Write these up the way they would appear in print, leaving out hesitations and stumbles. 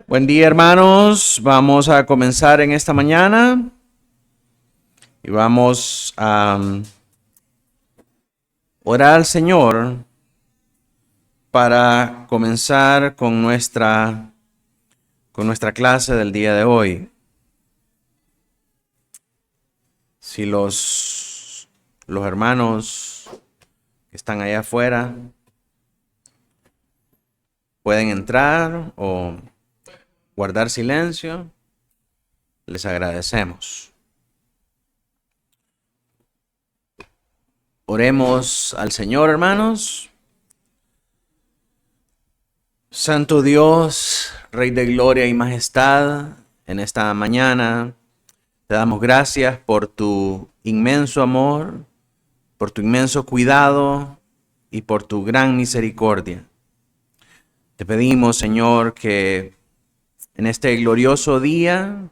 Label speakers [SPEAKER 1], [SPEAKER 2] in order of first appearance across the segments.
[SPEAKER 1] Buen día, hermanos. Vamos a comenzar en esta mañana y vamos a orar al Señor para comenzar con nuestra clase del día de hoy. Si los hermanos que están allá afuera pueden entrar o guardar silencio, les agradecemos. Oremos al Señor, hermanos. Santo Dios, Rey de gloria y majestad, en esta mañana te damos gracias por tu inmenso amor, por tu inmenso cuidado y por tu gran misericordia. Te pedimos, Señor, que en este glorioso día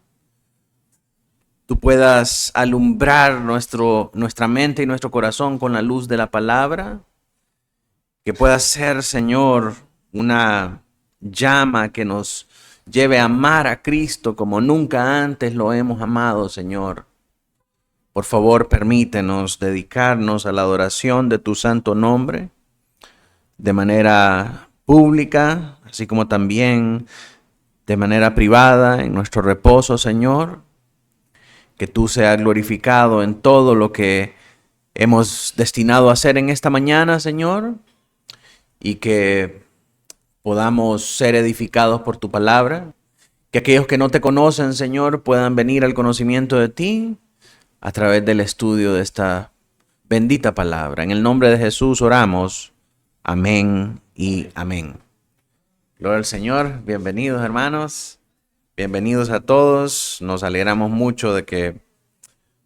[SPEAKER 1] tú puedas alumbrar nuestra mente y nuestro corazón con la luz de la palabra, que pueda ser, Señor, una llama que nos lleve a amar a Cristo como nunca antes lo hemos amado, Señor. Por favor, permítenos dedicarnos a la adoración de tu santo nombre de manera pública, así como también de manera privada, en nuestro reposo, Señor. Que tú seas glorificado en todo lo que hemos destinado a hacer en esta mañana, Señor, y que podamos ser edificados por tu palabra. Que aquellos que no te conocen, Señor, puedan venir al conocimiento de ti a través del estudio de esta bendita palabra. En el nombre de Jesús oramos. Amén y amén. Gloria al Señor. Bienvenidos, hermanos. Bienvenidos a todos. Nos alegramos mucho de que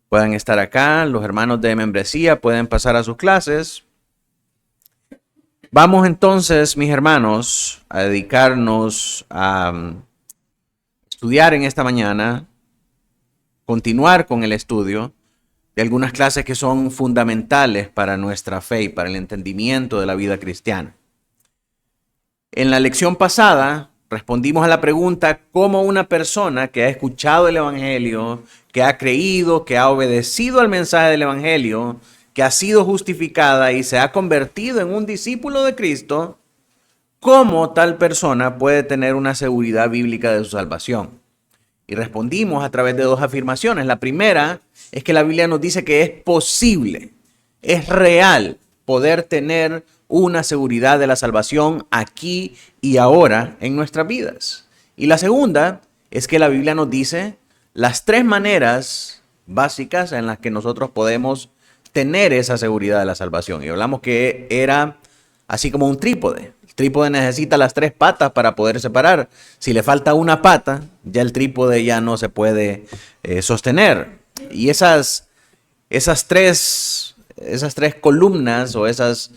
[SPEAKER 1] puedan estar acá. Los hermanos de membresía pueden pasar a sus clases. Vamos entonces, mis hermanos, a dedicarnos a estudiar en esta mañana, continuar con el estudio de algunas clases que son fundamentales para nuestra fe y para el entendimiento de la vida cristiana. En la lección pasada respondimos a la pregunta cómo una persona que ha escuchado el Evangelio, que ha creído, que ha obedecido al mensaje del Evangelio, que ha sido justificada y se ha convertido en un discípulo de Cristo, cómo tal persona puede tener una seguridad bíblica de su salvación. Y respondimos a través de dos afirmaciones. La primera es que la Biblia nos dice que es posible, es real poder tener una seguridad de la salvación aquí y ahora en nuestras vidas. Y la segunda es que la Biblia nos dice las tres maneras básicas en las que nosotros podemos tener esa seguridad de la salvación. Y hablamos que era así como un trípode. El trípode necesita las tres patas para poder separar. Si le falta una pata, ya el trípode ya no se puede sostener. Y esas tres columnas o esas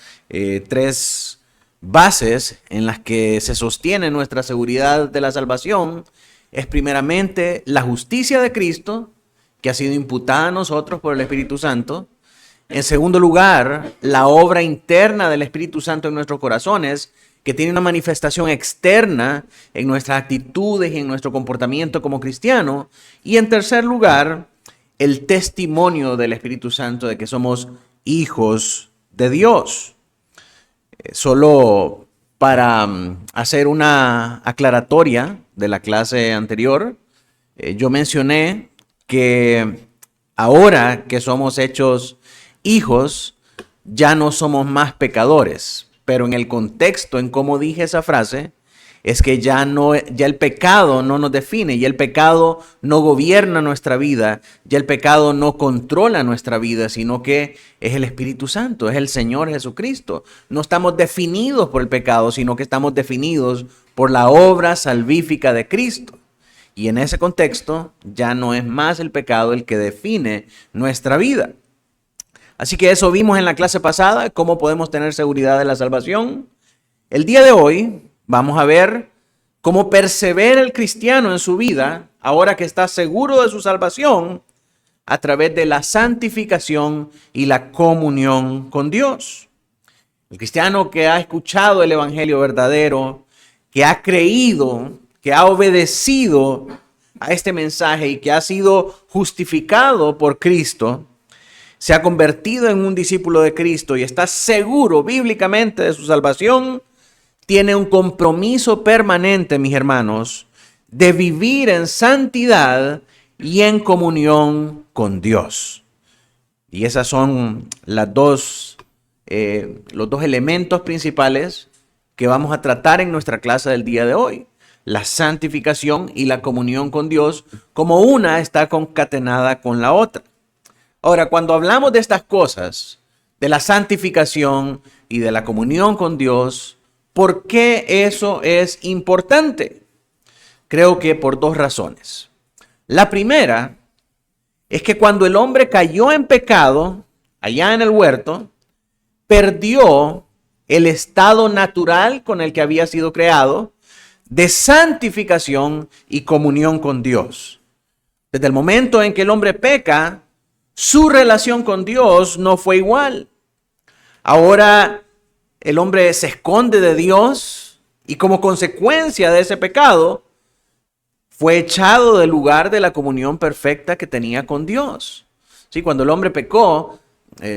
[SPEAKER 1] tres bases en las que se sostiene nuestra seguridad de la salvación es primeramente la justicia de Cristo, que ha sido imputada a nosotros por el Espíritu Santo. En segundo lugar, la obra interna del Espíritu Santo en nuestros corazones, que tiene una manifestación externa en nuestras actitudes y en nuestro comportamiento como cristiano. Y en tercer lugar, el testimonio del Espíritu Santo de que somos hijos de Dios. Solo para hacer una aclaratoria de la clase anterior, yo mencioné que ahora que somos hechos hijos, ya no somos más pecadores, pero en el contexto en cómo dije esa frase, es que ya el pecado no nos define, ya el pecado no gobierna nuestra vida, ya el pecado no controla nuestra vida, sino que es el Espíritu Santo, es el Señor Jesucristo. No estamos definidos por el pecado, sino que estamos definidos por la obra salvífica de Cristo. Y en ese contexto ya no es más el pecado el que define nuestra vida. Así que eso vimos en la clase pasada, cómo podemos tener seguridad de la salvación. El día de hoy vamos a ver cómo persevera el cristiano en su vida, ahora que está seguro de su salvación, a través de la santificación y la comunión con Dios. El cristiano que ha escuchado el evangelio verdadero, que ha creído que ha obedecido a este mensaje y que ha sido justificado por Cristo, se ha convertido en un discípulo de Cristo y está seguro bíblicamente de su salvación, tiene un compromiso permanente, mis hermanos, de vivir en santidad y en comunión con Dios. Y esas son los dos elementos principales que vamos a tratar en nuestra clase del día de hoy. La santificación y la comunión con Dios, como una está concatenada con la otra. Ahora, cuando hablamos de estas cosas, de la santificación y de la comunión con Dios, ¿por qué eso es importante? Creo que por dos razones. La primera es que cuando el hombre cayó en pecado, allá en el huerto, perdió el estado natural con el que había sido creado de santificación y comunión con Dios. Desde el momento en que el hombre peca, su relación con Dios no fue igual. Ahora el hombre se esconde de Dios y como consecuencia de ese pecado fue echado del lugar de la comunión perfecta que tenía con Dios. Sí, cuando el hombre pecó,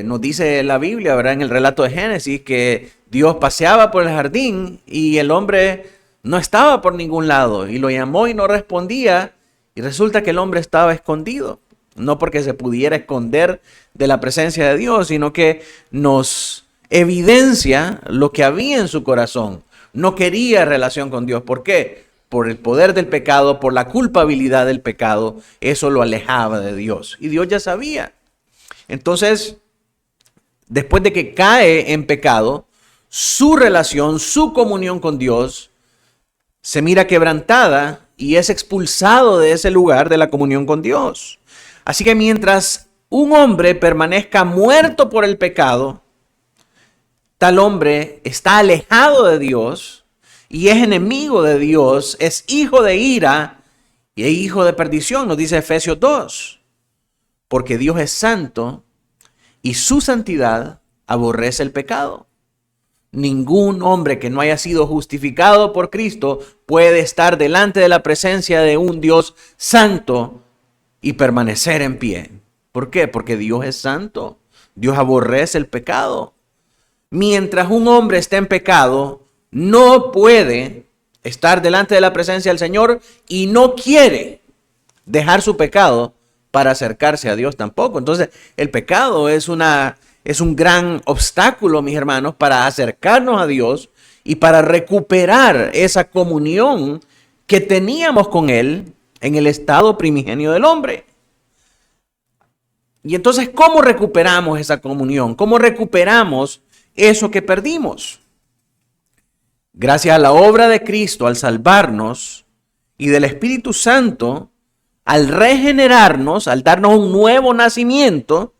[SPEAKER 1] nos dice la Biblia, ¿verdad? En el relato de Génesis, que Dios paseaba por el jardín y el hombre no estaba por ningún lado y lo llamó y no respondía y resulta que el hombre estaba escondido. No porque se pudiera esconder de la presencia de Dios, sino que nos evidencia lo que había en su corazón. No quería relación con Dios. ¿Por qué? Por el poder del pecado, por la culpabilidad del pecado. Eso lo alejaba de Dios. Y Dios ya sabía. Entonces, después de que cae en pecado, su relación, su comunión con Dios se mira quebrantada y es expulsado de ese lugar de la comunión con Dios. Así que mientras un hombre permanezca muerto por el pecado, tal hombre está alejado de Dios y es enemigo de Dios, es hijo de ira y es hijo de perdición, nos dice Efesios 2. Porque Dios es santo y su santidad aborrece el pecado. Ningún hombre que no haya sido justificado por Cristo puede estar delante de la presencia de un Dios santo y permanecer en pie. ¿Por qué? Porque Dios es santo. Dios aborrece el pecado. Mientras un hombre esté en pecado, no puede estar delante de la presencia del Señor y no quiere dejar su pecado para acercarse a Dios tampoco. Entonces, el pecado es un gran obstáculo, mis hermanos, para acercarnos a Dios y para recuperar esa comunión que teníamos con Él en el estado primigenio del hombre. Y entonces, ¿cómo recuperamos esa comunión? ¿Cómo recuperamos eso que perdimos? Gracias a la obra de Cristo al salvarnos y del Espíritu Santo al regenerarnos, al darnos un nuevo nacimiento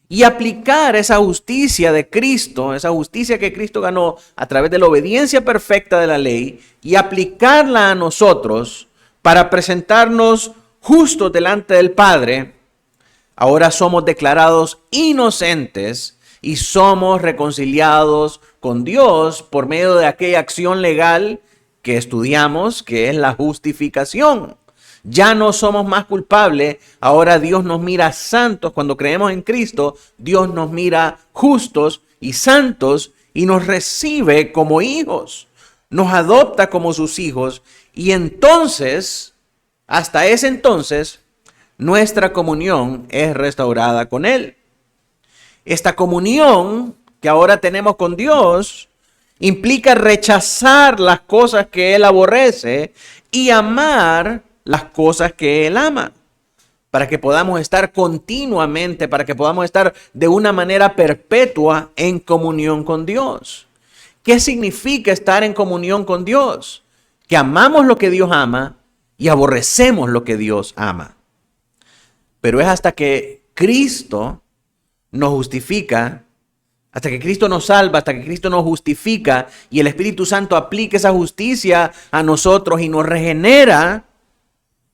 [SPEAKER 1] y aplicar esa justicia de Cristo, esa justicia que Cristo ganó a través de la obediencia perfecta de la ley y aplicarla a nosotros para presentarnos justos delante del Padre. Ahora somos declarados inocentes y somos reconciliados con Dios por medio de aquella acción legal que estudiamos, que es la justificación. Ya no somos más culpables, ahora Dios nos mira santos. Cuando creemos en Cristo, Dios nos mira justos y santos y nos recibe como hijos, nos adopta como sus hijos y entonces, hasta ese entonces, nuestra comunión es restaurada con Él. Esta comunión que ahora tenemos con Dios implica rechazar las cosas que Él aborrece y amar las cosas que Él ama, para que podamos estar continuamente, para que podamos estar de una manera perpetua en comunión con Dios. ¿Qué significa estar en comunión con Dios? Que amamos lo que Dios ama y aborrecemos lo que Dios ama. Pero es hasta que Cristo nos justifica, hasta que Cristo nos salva, hasta que Cristo nos justifica y el Espíritu Santo aplica esa justicia a nosotros y nos regenera,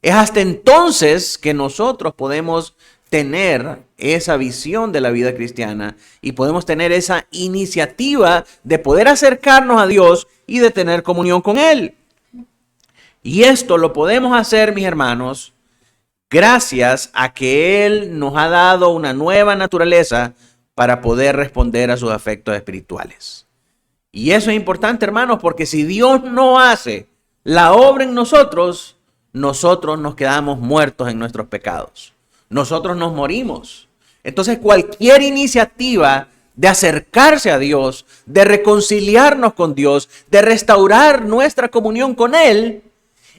[SPEAKER 1] es hasta entonces que nosotros podemos tener esa visión de la vida cristiana y podemos tener esa iniciativa de poder acercarnos a Dios y de tener comunión con Él. Y esto lo podemos hacer, mis hermanos, gracias a que Él nos ha dado una nueva naturaleza para poder responder a sus afectos espirituales. Y eso es importante, hermanos, porque si Dios no hace la obra en nosotros, nosotros nos quedamos muertos en nuestros pecados. Nosotros nos morimos. Entonces, cualquier iniciativa de acercarse a Dios, de reconciliarnos con Dios, de restaurar nuestra comunión con Él,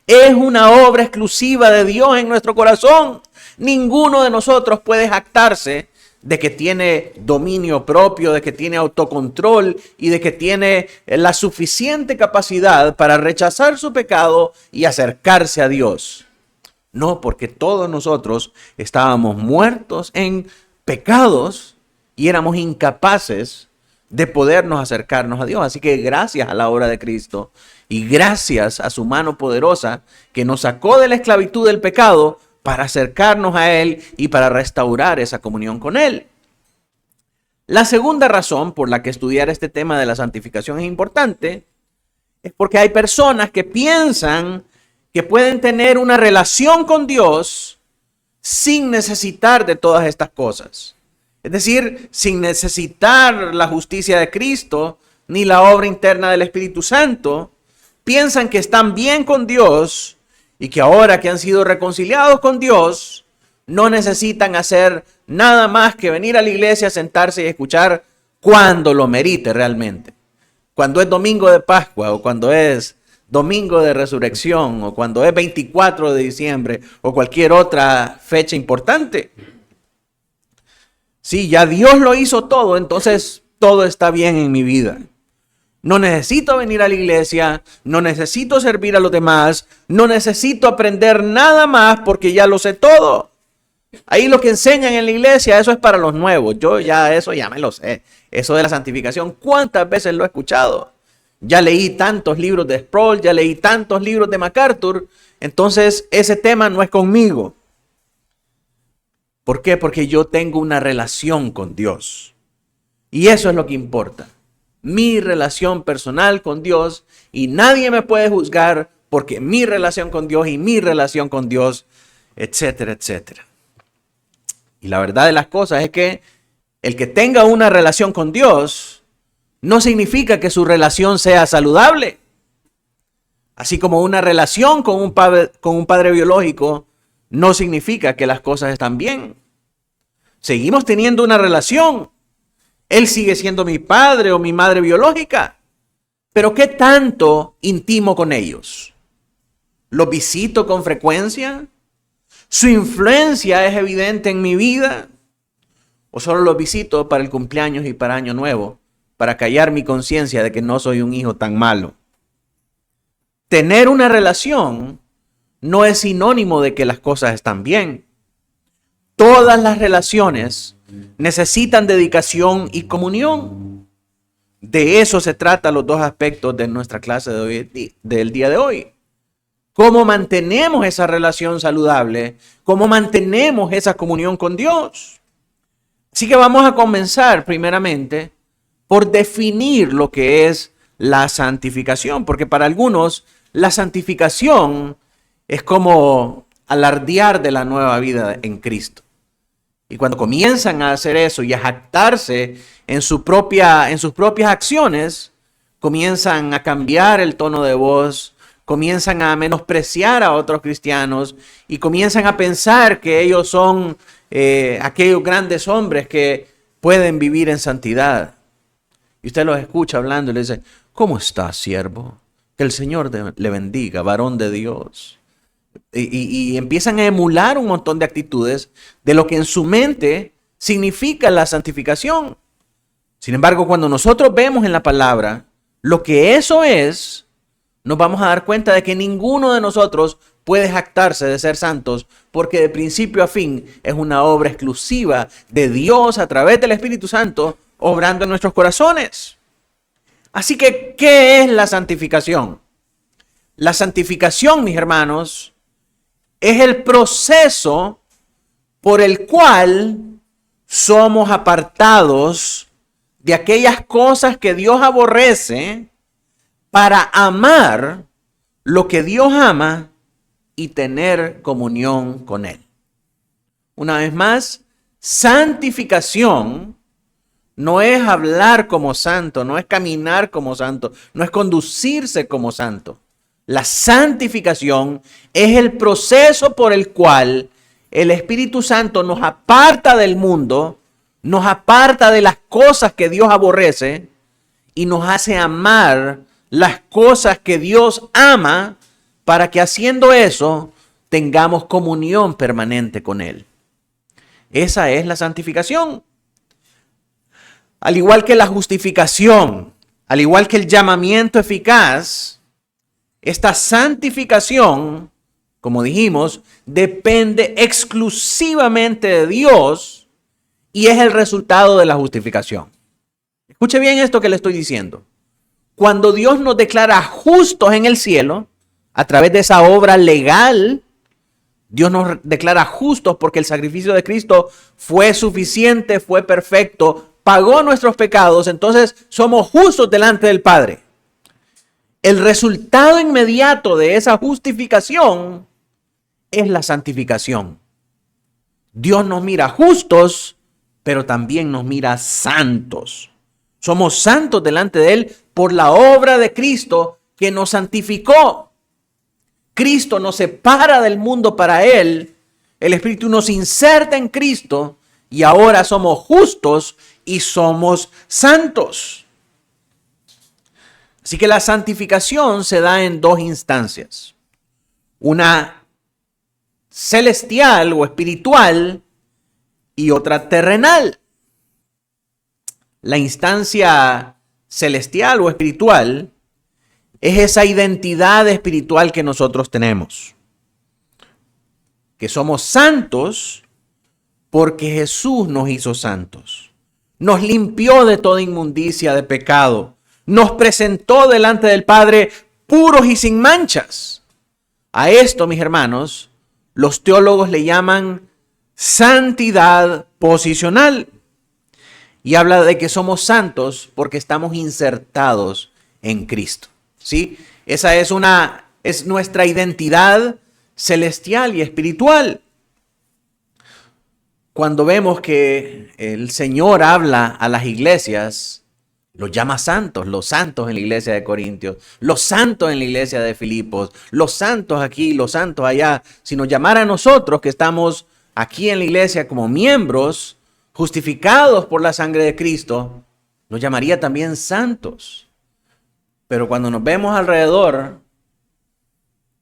[SPEAKER 1] es una obra exclusiva de Dios en nuestro corazón. Ninguno de nosotros puede jactarse de que tiene dominio propio, de que tiene autocontrol y de que tiene la suficiente capacidad para rechazar su pecado y acercarse a Dios. No, porque todos nosotros estábamos muertos en pecados y éramos incapaces de podernos acercarnos a Dios. Así que gracias a la obra de Cristo y gracias a su mano poderosa que nos sacó de la esclavitud del pecado para acercarnos a Él y para restaurar esa comunión con Él. La segunda razón por la que estudiar este tema de la santificación es importante es porque hay personas que piensan que pueden tener una relación con Dios sin necesitar de todas estas cosas. Es decir, sin necesitar la justicia de Cristo ni la obra interna del Espíritu Santo, piensan que están bien con Dios y que ahora que han sido reconciliados con Dios, no necesitan hacer nada más que venir a la iglesia, sentarse y escuchar cuando lo merite realmente. Cuando es domingo de Pascua o cuando es domingo de resurrección o cuando es 24 de diciembre o cualquier otra fecha importante. Sí, ya Dios lo hizo todo, entonces todo está bien en mi vida. No necesito venir a la iglesia, no necesito servir a los demás, no necesito aprender nada más porque ya lo sé todo. Ahí lo que enseñan en la iglesia, eso es para los nuevos. Yo ya eso ya me lo sé. Eso de la santificación, ¿cuántas veces lo he escuchado? Ya leí tantos libros de Sproul, ya leí tantos libros de MacArthur, entonces ese tema no es conmigo. ¿Por qué? Porque yo tengo una relación con Dios. Y eso es lo que importa. Mi relación personal con Dios, y nadie me puede juzgar porque mi relación con Dios y mi relación con Dios, etcétera, etcétera. Y la verdad de las cosas es que el que tenga una relación con Dios no significa que su relación sea saludable. Así como una relación con un padre biológico no significa que las cosas están bien. Seguimos teniendo una relación. Él sigue siendo mi padre o mi madre biológica. Pero ¿qué tanto intimo con ellos? ¿Los visito con frecuencia? ¿Su influencia es evidente en mi vida? ¿O solo los visito para el cumpleaños y para Año Nuevo, para callar mi conciencia de que no soy un hijo tan malo? Tener una relación no es sinónimo de que las cosas están bien. Todas las relaciones necesitan dedicación y comunión. De eso se trata los dos aspectos de nuestra clase de hoy, del día de hoy. ¿Cómo mantenemos esa relación saludable? ¿Cómo mantenemos esa comunión con Dios? Así que vamos a comenzar primeramente por definir lo que es la santificación, porque para algunos la santificación es como alardear de la nueva vida en Cristo. Y cuando comienzan a hacer eso y a jactarse en sus propias acciones, comienzan a cambiar el tono de voz, comienzan a menospreciar a otros cristianos y comienzan a pensar que ellos son aquellos grandes hombres que pueden vivir en santidad. Y usted los escucha hablando y le dice, ¿cómo está, siervo? Que el Señor le bendiga, varón de Dios. Y empiezan a emular un montón de actitudes de lo que en su mente significa la santificación. Sin embargo, cuando nosotros vemos en la palabra lo que eso es, nos vamos a dar cuenta de que ninguno de nosotros puede jactarse de ser santos, porque de principio a fin es una obra exclusiva de Dios a través del Espíritu Santo obrando en nuestros corazones. Así que, ¿qué es la santificación? La santificación, mis hermanos, es el proceso por el cual somos apartados de aquellas cosas que Dios aborrece para amar lo que Dios ama y tener comunión con Él. Una vez más, santificación no es hablar como santo, no es caminar como santo, no es conducirse como santo. La santificación es el proceso por el cual el Espíritu Santo nos aparta del mundo, nos aparta de las cosas que Dios aborrece y nos hace amar las cosas que Dios ama, para que haciendo eso tengamos comunión permanente con Él. Esa es la santificación. Al igual que la justificación, al igual que el llamamiento eficaz, esta santificación, como dijimos, depende exclusivamente de Dios y es el resultado de la justificación. Escuche bien esto que le estoy diciendo. Cuando Dios nos declara justos en el cielo, a través de esa obra legal, Dios nos declara justos porque el sacrificio de Cristo fue suficiente, fue perfecto, pagó nuestros pecados, entonces somos justos delante del Padre. El resultado inmediato de esa justificación es la santificación. Dios nos mira justos, pero también nos mira santos. Somos santos delante de Él por la obra de Cristo que nos santificó. Cristo nos separa del mundo para Él. El Espíritu nos inserta en Cristo y ahora somos justos y somos santos. Así que la santificación se da en dos instancias. Una celestial o espiritual y otra terrenal. La instancia celestial o espiritual es esa identidad espiritual que nosotros tenemos. Que somos santos porque Jesús nos hizo santos. Nos limpió de toda inmundicia de pecado. Nos presentó delante del Padre puros y sin manchas. A esto, mis hermanos, los teólogos le llaman santidad posicional. Y habla de que somos santos porque estamos insertados en Cristo. ¿Sí? Esa es nuestra identidad celestial y espiritual. Cuando vemos que el Señor habla a las iglesias, los llama santos, los santos en la iglesia de Corintios, los santos en la iglesia de Filipos, los santos aquí, los santos allá. Si nos llamara a nosotros que estamos aquí en la iglesia como miembros, justificados por la sangre de Cristo, nos llamaría también santos. Pero cuando nos vemos alrededor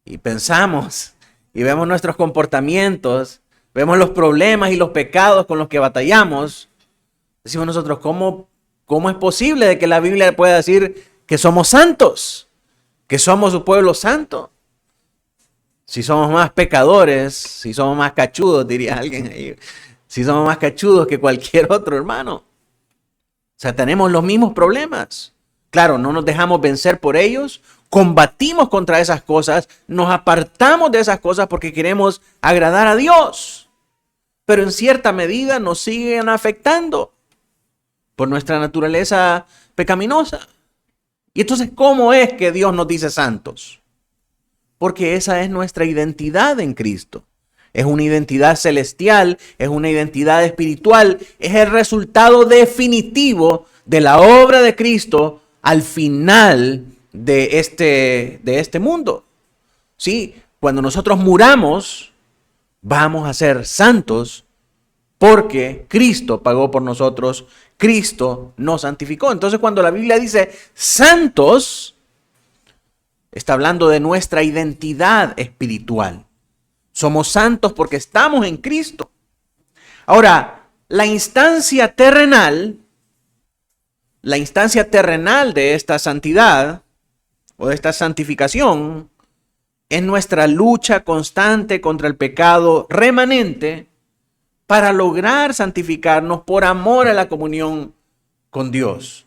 [SPEAKER 1] y pensamos y vemos nuestros comportamientos, vemos los problemas y los pecados con los que batallamos, decimos nosotros, ¿cómo es posible de que la Biblia pueda decir que somos santos? Que somos su pueblo santo. Si somos más pecadores, si somos más cachudos, diría alguien ahí. Si somos más cachudos que cualquier otro hermano. O sea, tenemos los mismos problemas. Claro, no nos dejamos vencer por ellos, combatimos contra esas cosas, nos apartamos de esas cosas porque queremos agradar a Dios. Pero en cierta medida nos siguen afectando por nuestra naturaleza pecaminosa. Y entonces, ¿cómo es que Dios nos dice santos? Porque esa es nuestra identidad en Cristo. Es una identidad celestial, es una identidad espiritual, es el resultado definitivo de la obra de Cristo al final de este mundo. Sí, cuando nosotros muramos, vamos a ser santos porque Cristo pagó por nosotros, Cristo nos santificó. Entonces, cuando la Biblia dice santos, está hablando de nuestra identidad espiritual. Somos santos porque estamos en Cristo. Ahora, la instancia terrenal de esta santidad o de esta santificación es nuestra lucha constante contra el pecado remanente para lograr santificarnos por amor a la comunión con Dios.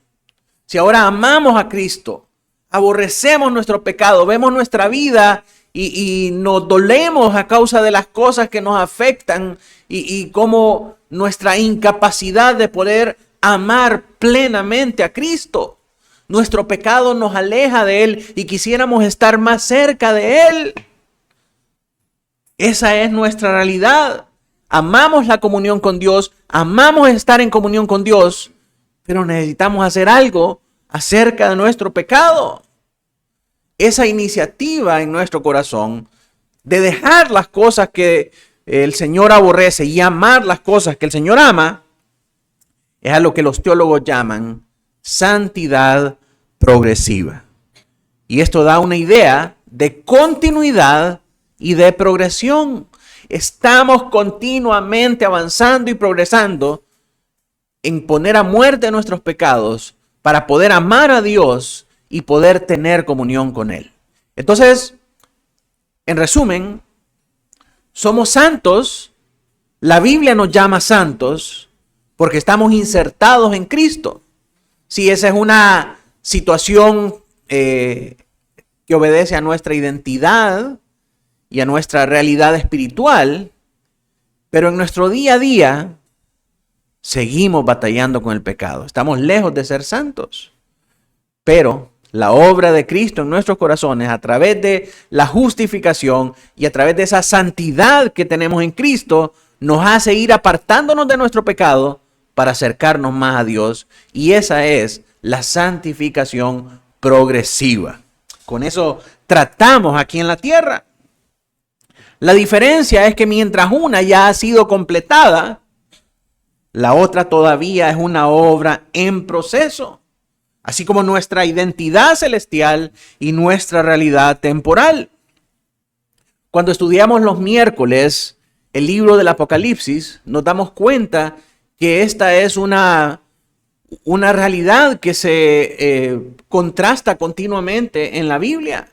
[SPEAKER 1] Si ahora amamos a Cristo, aborrecemos nuestro pecado, vemos nuestra vida y nos dolemos a causa de las cosas que nos afectan y como nuestra incapacidad de poder amar plenamente a Cristo. Nuestro pecado nos aleja de Él y quisiéramos estar más cerca de Él. Esa es nuestra realidad. Amamos la comunión con Dios, amamos estar en comunión con Dios, pero necesitamos hacer algo acerca de nuestro pecado. Esa iniciativa en nuestro corazón de dejar las cosas que el Señor aborrece y amar las cosas que el Señor ama, es a lo que los teólogos llaman santidad progresiva. Y esto da una idea de continuidad y de progresión. Estamos continuamente avanzando y progresando en poner a muerte nuestros pecados para poder amar a Dios y poder tener comunión con Él. Entonces, en resumen, somos santos. La Biblia nos llama santos porque estamos insertados en Cristo. Sí, esa es una situación que obedece a nuestra identidad y a nuestra realidad espiritual, pero en nuestro día a día seguimos batallando con el pecado. Estamos lejos de ser santos, pero la obra de Cristo en nuestros corazones, a través de la justificación y a través de esa santidad que tenemos en Cristo, nos hace ir apartándonos de nuestro pecado para acercarnos más a Dios. Y esa es la santificación progresiva. Con eso tratamos aquí en la tierra. La diferencia es que mientras una ya ha sido completada, la otra todavía es una obra en proceso. Así como nuestra identidad celestial y nuestra realidad temporal. Cuando estudiamos los miércoles el libro del Apocalipsis, nos damos cuenta que esta es una realidad que se contrasta continuamente en la Biblia.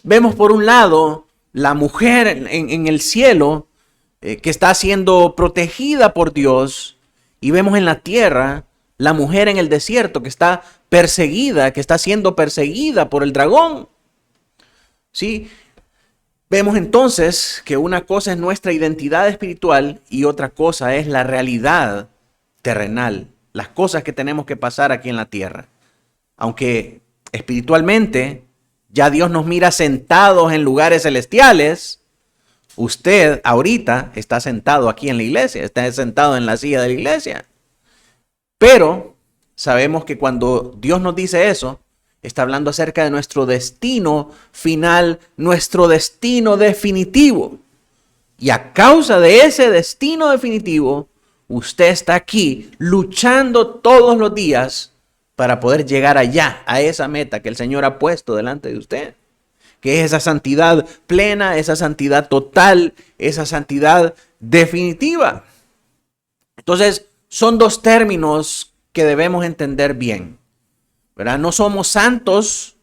[SPEAKER 1] Vemos por un lado la mujer en el cielo que está siendo protegida por Dios, y vemos en la tierra la mujer en el desierto que está perseguida, que está siendo perseguida por el dragón. ¿Sí? Vemos entonces que una cosa es nuestra identidad espiritual y otra cosa es la realidad terrenal, las cosas que tenemos que pasar aquí en la tierra. Aunque espiritualmente ya Dios nos mira sentados en lugares celestiales, usted ahorita está sentado aquí en la iglesia, está sentado en la silla de la iglesia. Pero sabemos que cuando Dios nos dice eso, está hablando acerca de nuestro destino final, nuestro destino definitivo. Y a causa de ese destino definitivo, usted está aquí luchando todos los días para poder llegar allá, a esa meta que el Señor ha puesto delante de usted. Que es esa santidad plena, esa santidad total, esa santidad definitiva. Entonces, son dos términos que debemos entender bien, ¿verdad? No somos santos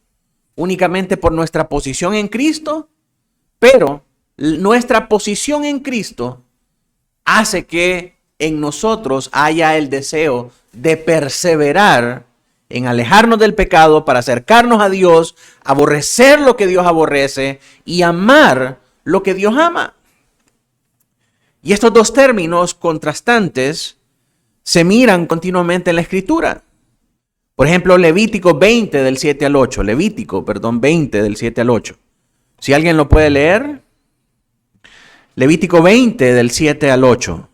[SPEAKER 1] únicamente por nuestra posición en Cristo, pero nuestra posición en Cristo hace que en nosotros haya el deseo de perseverar en alejarnos del pecado para acercarnos a Dios, aborrecer lo que Dios aborrece y amar lo que Dios ama. Y estos dos términos contrastantes se miran continuamente en la Escritura. Por ejemplo, Levítico 20 del 7 al 8. Levítico, 20 del 7 al 8. Si alguien lo puede leer. Levítico 20 del 7 al 8.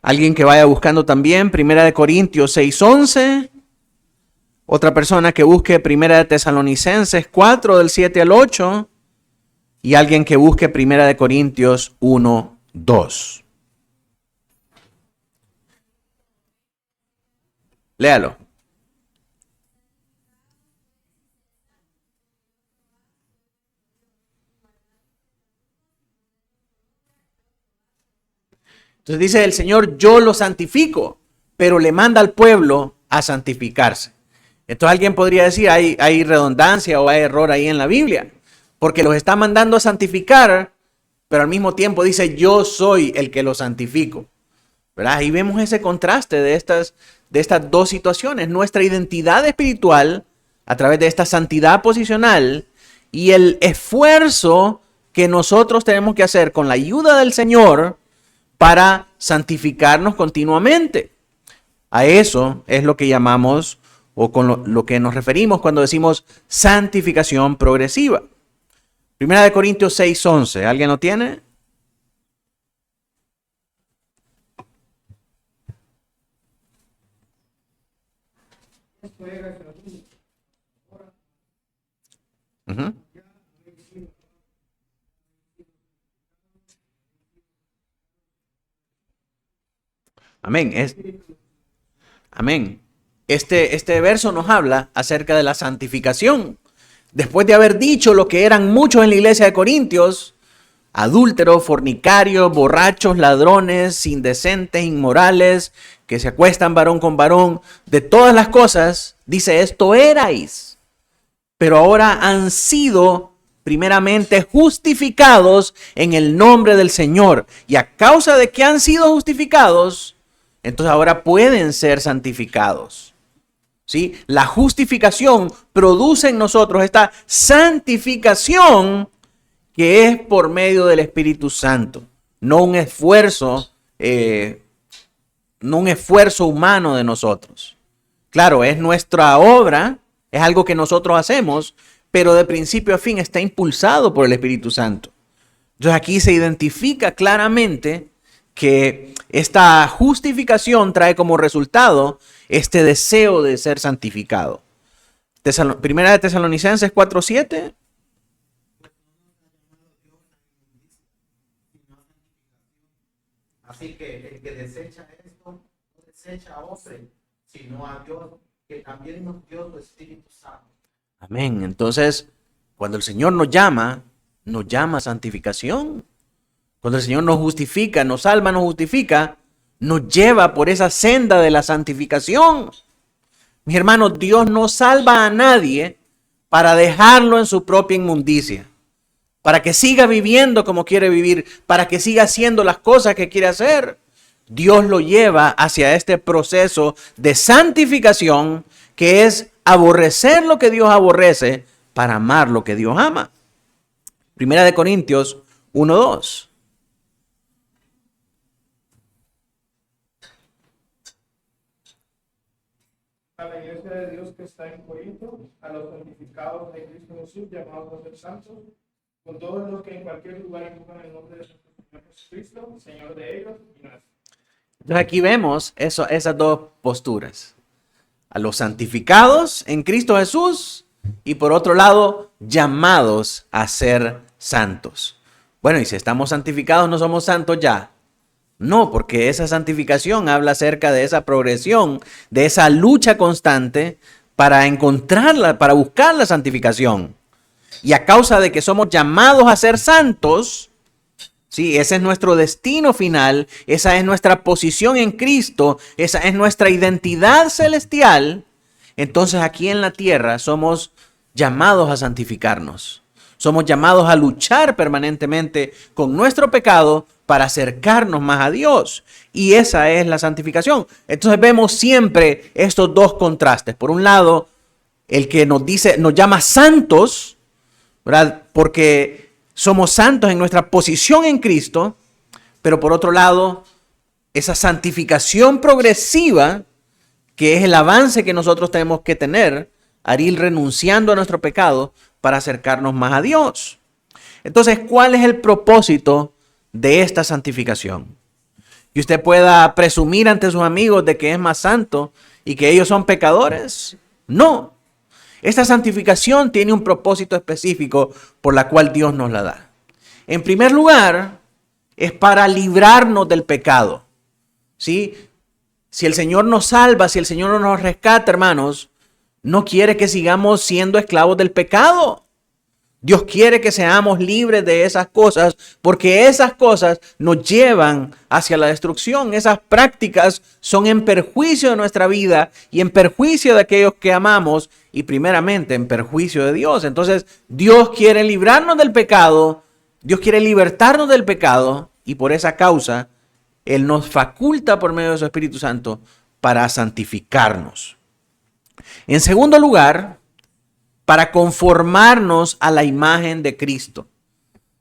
[SPEAKER 1] Alguien que vaya buscando también, 1 Corintios 6:11. Otra persona que busque 1 Tesalonicenses 4 del 7 al 8. Y alguien que busque 1 Corintios 1:2. Léalo. Entonces dice el Señor, yo lo santifico, pero le manda al pueblo a santificarse. Entonces alguien podría decir, hay redundancia o hay error ahí en la Biblia, porque los está mandando a santificar, pero al mismo tiempo dice, yo soy el que los santifico. ¿Verdad? Ahí vemos ese contraste de estas dos situaciones, nuestra identidad espiritual a través de esta santidad posicional y el esfuerzo que nosotros tenemos que hacer con la ayuda del Señor para santificarnos continuamente. A eso es lo que llamamos o con lo que nos referimos cuando decimos santificación progresiva. Primera de Corintios 6:11. ¿Alguien lo tiene? Uh-huh. Amén. Amén. Este verso nos habla acerca de la santificación. Después de haber dicho lo que eran muchos en la iglesia de Corintios, adúlteros, fornicarios, borrachos, ladrones, indecentes, inmorales, que se acuestan varón con varón, de todas las cosas, dice, esto erais, pero ahora han sido primeramente justificados en el nombre del Señor. Y a causa de que han sido justificados, entonces ahora pueden ser santificados. ¿Sí? La justificación produce en nosotros esta santificación que es por medio del Espíritu Santo, no un esfuerzo humano de nosotros. Claro, es nuestra obra, es algo que nosotros hacemos, pero de principio a fin está impulsado por el Espíritu Santo. Entonces aquí se identifica claramente que esta justificación trae como resultado este deseo de ser santificado. Primera de Tesalonicenses 4:7.
[SPEAKER 2] Así que el que desecha esto, no desecha a hombre, sino a Dios, que también nos dio su Espíritu Santo.
[SPEAKER 1] Amén. Entonces, cuando el Señor nos llama a santificación. Cuando el Señor nos justifica, nos salva, nos justifica, nos lleva por esa senda de la santificación. Mis hermanos, Dios no salva a nadie para dejarlo en su propia inmundicia, para que siga viviendo como quiere vivir, para que siga haciendo las cosas que quiere hacer. Dios lo lleva hacia este proceso de santificación, que es aborrecer lo que Dios aborrece para amar lo que Dios ama. Primera de Corintios 1:2.
[SPEAKER 3] A la iglesia de Dios que está en Corinto, a los santificados de Cristo Jesús, llamados a ser santos, con todos los que en cualquier lugar invocan el nombre de nuestro Señor Jesucristo, Señor de ellos y nuestro.
[SPEAKER 1] Entonces aquí vemos esas dos posturas. A los santificados en Cristo Jesús y por otro lado, llamados a ser santos. Bueno, y si estamos santificados, ¿no somos santos ya? No, porque esa santificación habla acerca de esa progresión, de esa lucha constante para encontrarla, para buscar la santificación. Y a causa de que somos llamados a ser santos, sí, ese es nuestro destino final, esa es nuestra posición en Cristo, esa es nuestra identidad celestial. Entonces aquí en la tierra somos llamados a santificarnos. Somos llamados a luchar permanentemente con nuestro pecado para acercarnos más a Dios. Y esa es la santificación. Entonces vemos siempre estos dos contrastes. Por un lado, el que nos llama santos, ¿verdad? Porque somos santos en nuestra posición en Cristo. Pero por otro lado, esa santificación progresiva, que es el avance que nosotros tenemos que tener, al ir renunciando a nuestro pecado para acercarnos más a Dios. Entonces, ¿cuál es el propósito de esta santificación? Que usted pueda presumir ante sus amigos de que es más santo y que ellos son pecadores. No. Esta santificación tiene un propósito específico por la cual Dios nos la da. En primer lugar, es para librarnos del pecado. ¿Sí? Si el Señor nos salva, si el Señor nos rescata, hermanos, no quiere que sigamos siendo esclavos del pecado. Dios quiere que seamos libres de esas cosas, porque esas cosas nos llevan hacia la destrucción. Esas prácticas son en perjuicio de nuestra vida y en perjuicio de aquellos que amamos y primeramente en perjuicio de Dios. Entonces, Dios quiere librarnos del pecado, Dios quiere libertarnos del pecado y por esa causa Él nos faculta por medio de su Espíritu Santo para santificarnos. En segundo lugar, para conformarnos a la imagen de Cristo.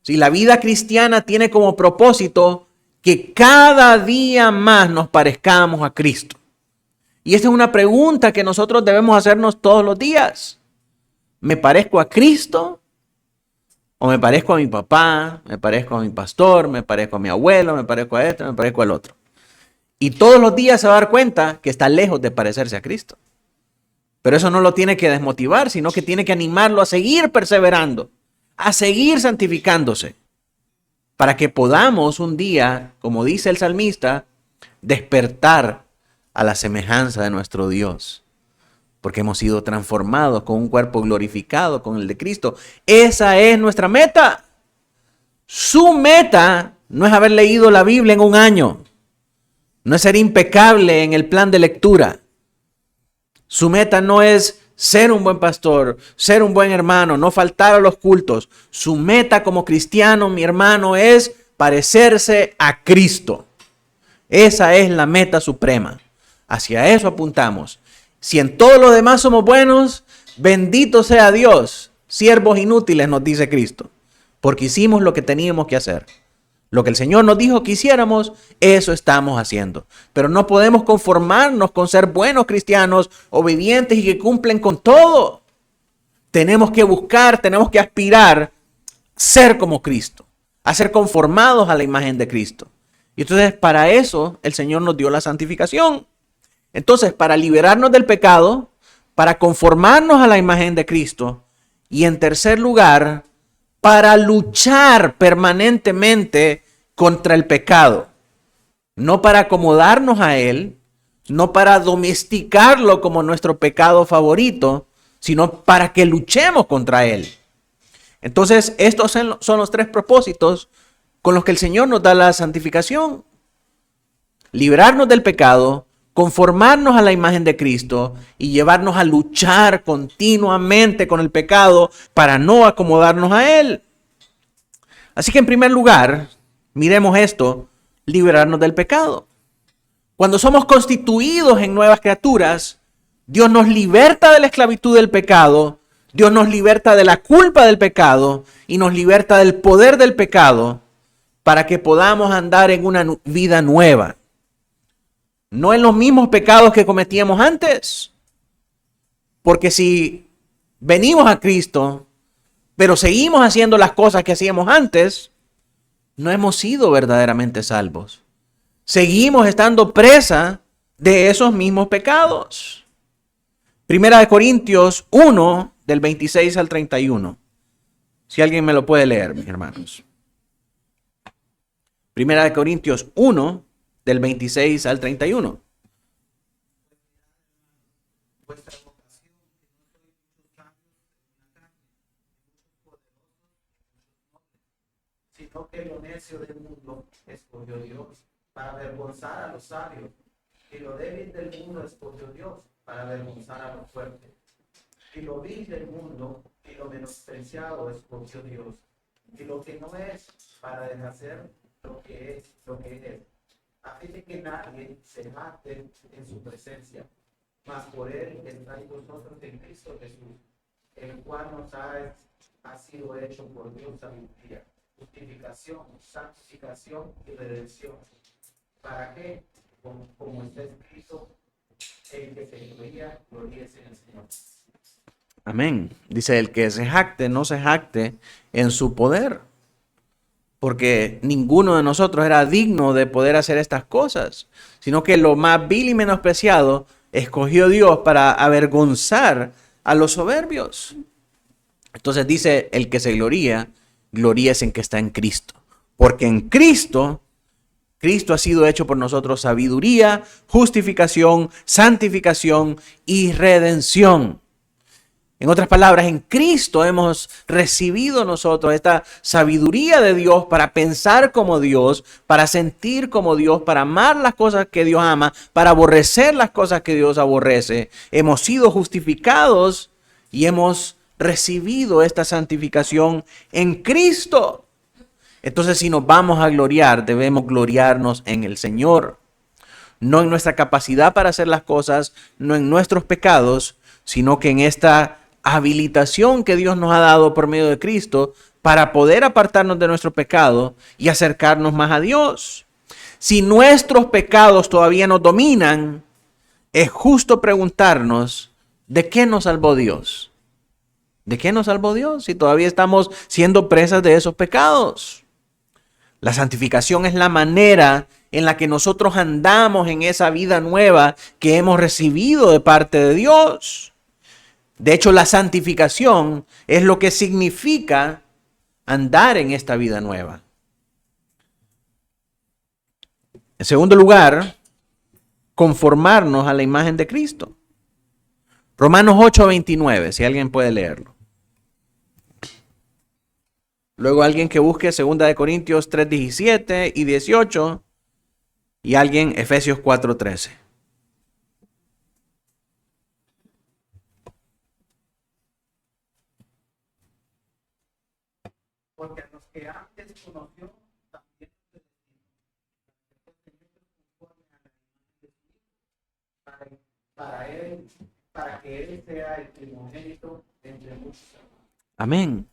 [SPEAKER 1] Si la vida cristiana tiene como propósito que cada día más nos parezcamos a Cristo. Y esta es una pregunta que nosotros debemos hacernos todos los días. ¿Me parezco a Cristo? ¿O me parezco a mi papá? ¿Me parezco a mi pastor? ¿Me parezco a mi abuelo? ¿Me parezco a este? ¿Me parezco al otro? Y todos los días se va a dar cuenta que está lejos de parecerse a Cristo. Pero eso no lo tiene que desmotivar, sino que tiene que animarlo a seguir perseverando, a seguir santificándose, para que podamos un día, como dice el salmista, despertar a la semejanza de nuestro Dios. Porque hemos sido transformados con un cuerpo glorificado, con el de Cristo. Esa es nuestra meta. Su meta no es haber leído la Biblia en un año. No es ser impecable en el plan de lectura. Su meta no es ser un buen pastor, ser un buen hermano, no faltar a los cultos. Su meta como cristiano, mi hermano, es parecerse a Cristo. Esa es la meta suprema. Hacia eso apuntamos. Si en todo lo demás somos buenos, bendito sea Dios. Siervos inútiles, nos dice Cristo, porque hicimos lo que teníamos que hacer. Lo que el Señor nos dijo que hiciéramos, eso estamos haciendo. Pero no podemos conformarnos con ser buenos cristianos, obedientes y que cumplen con todo. Tenemos que buscar, tenemos que aspirar a ser como Cristo, a ser conformados a la imagen de Cristo. Y entonces para eso el Señor nos dio la santificación. Entonces, para liberarnos del pecado, para conformarnos a la imagen de Cristo y en tercer lugar, para luchar permanentemente contra el pecado. No para acomodarnos a él, no para domesticarlo como nuestro pecado favorito, sino para que luchemos contra él. Entonces, estos son los tres propósitos con los que el Señor nos da la santificación. Librarnos del pecado, conformarnos a la imagen de Cristo y llevarnos a luchar continuamente con el pecado para no acomodarnos a él. Así que en primer lugar, miremos esto, liberarnos del pecado. Cuando somos constituidos en nuevas criaturas, Dios nos liberta de la esclavitud del pecado, Dios nos liberta de la culpa del pecado y nos liberta del poder del pecado para que podamos andar en una vida nueva. No en los mismos pecados que cometíamos antes. Porque si venimos a Cristo, pero seguimos haciendo las cosas que hacíamos antes, no hemos sido verdaderamente salvos. Seguimos estando presa de esos mismos pecados. Primera de Corintios 1, del 26 al 31. Si alguien me lo puede leer, mis hermanos. Primera de Corintios 1, del 26 al 31.
[SPEAKER 2] Vuestra vocación, que no soy muchos cambios en la carne, muchos poderosos, sino que lo necio del mundo escogió Dios para avergonzar a los sabios, y lo débil del mundo escogió Dios para avergonzar a los fuertes, y lo vil del mundo y lo menospreciado escogió Dios, y lo que no es para deshacer lo que es, a fin de que nadie se jacte en su presencia, mas por él estáis vosotros en Cristo Jesús, el cual nos ha sido hecho por Dios sabiduría, justificación, santificación y redención. ¿Para qué? Como está escrito, el que se gloría, gloríese en el Señor.
[SPEAKER 1] Amén. Dice, el que se jacte, no se jacte en su poder. Porque ninguno de nosotros era digno de poder hacer estas cosas, sino que lo más vil y menospreciado escogió Dios para avergonzar a los soberbios. Entonces dice, el que se gloría, gloríese en que está en Cristo. Porque en Cristo ha sido hecho por nosotros sabiduría, justificación, santificación y redención. En otras palabras, en Cristo hemos recibido nosotros esta sabiduría de Dios para pensar como Dios, para sentir como Dios, para amar las cosas que Dios ama, para aborrecer las cosas que Dios aborrece. Hemos sido justificados y hemos recibido esta santificación en Cristo. Entonces, si nos vamos a gloriar, debemos gloriarnos en el Señor. No en nuestra capacidad para hacer las cosas, no en nuestros pecados, sino que en esta habilitación que Dios nos ha dado por medio de Cristo para poder apartarnos de nuestro pecado y acercarnos más a Dios. si nuestros pecados todavía nos dominan, es justo preguntarnos, ¿de qué nos salvó Dios? ¿De qué nos salvó Dios si todavía estamos siendo presas de esos pecados? La santificación es la manera en la que nosotros andamos en esa vida nueva que hemos recibido de parte de Dios. De hecho, la santificación es lo que significa andar en esta vida nueva. En segundo lugar, conformarnos a la imagen de Cristo. Romanos 8:29, si alguien puede leerlo. Luego alguien que busque 2 de Corintios 3:17 y 18 y alguien Efesios 4:13.
[SPEAKER 2] Porque a los que antes conoció, también los destinó conforme a la imagen de Cristo, para que él sea el primogénito entre muchos hermanos.
[SPEAKER 1] Amén.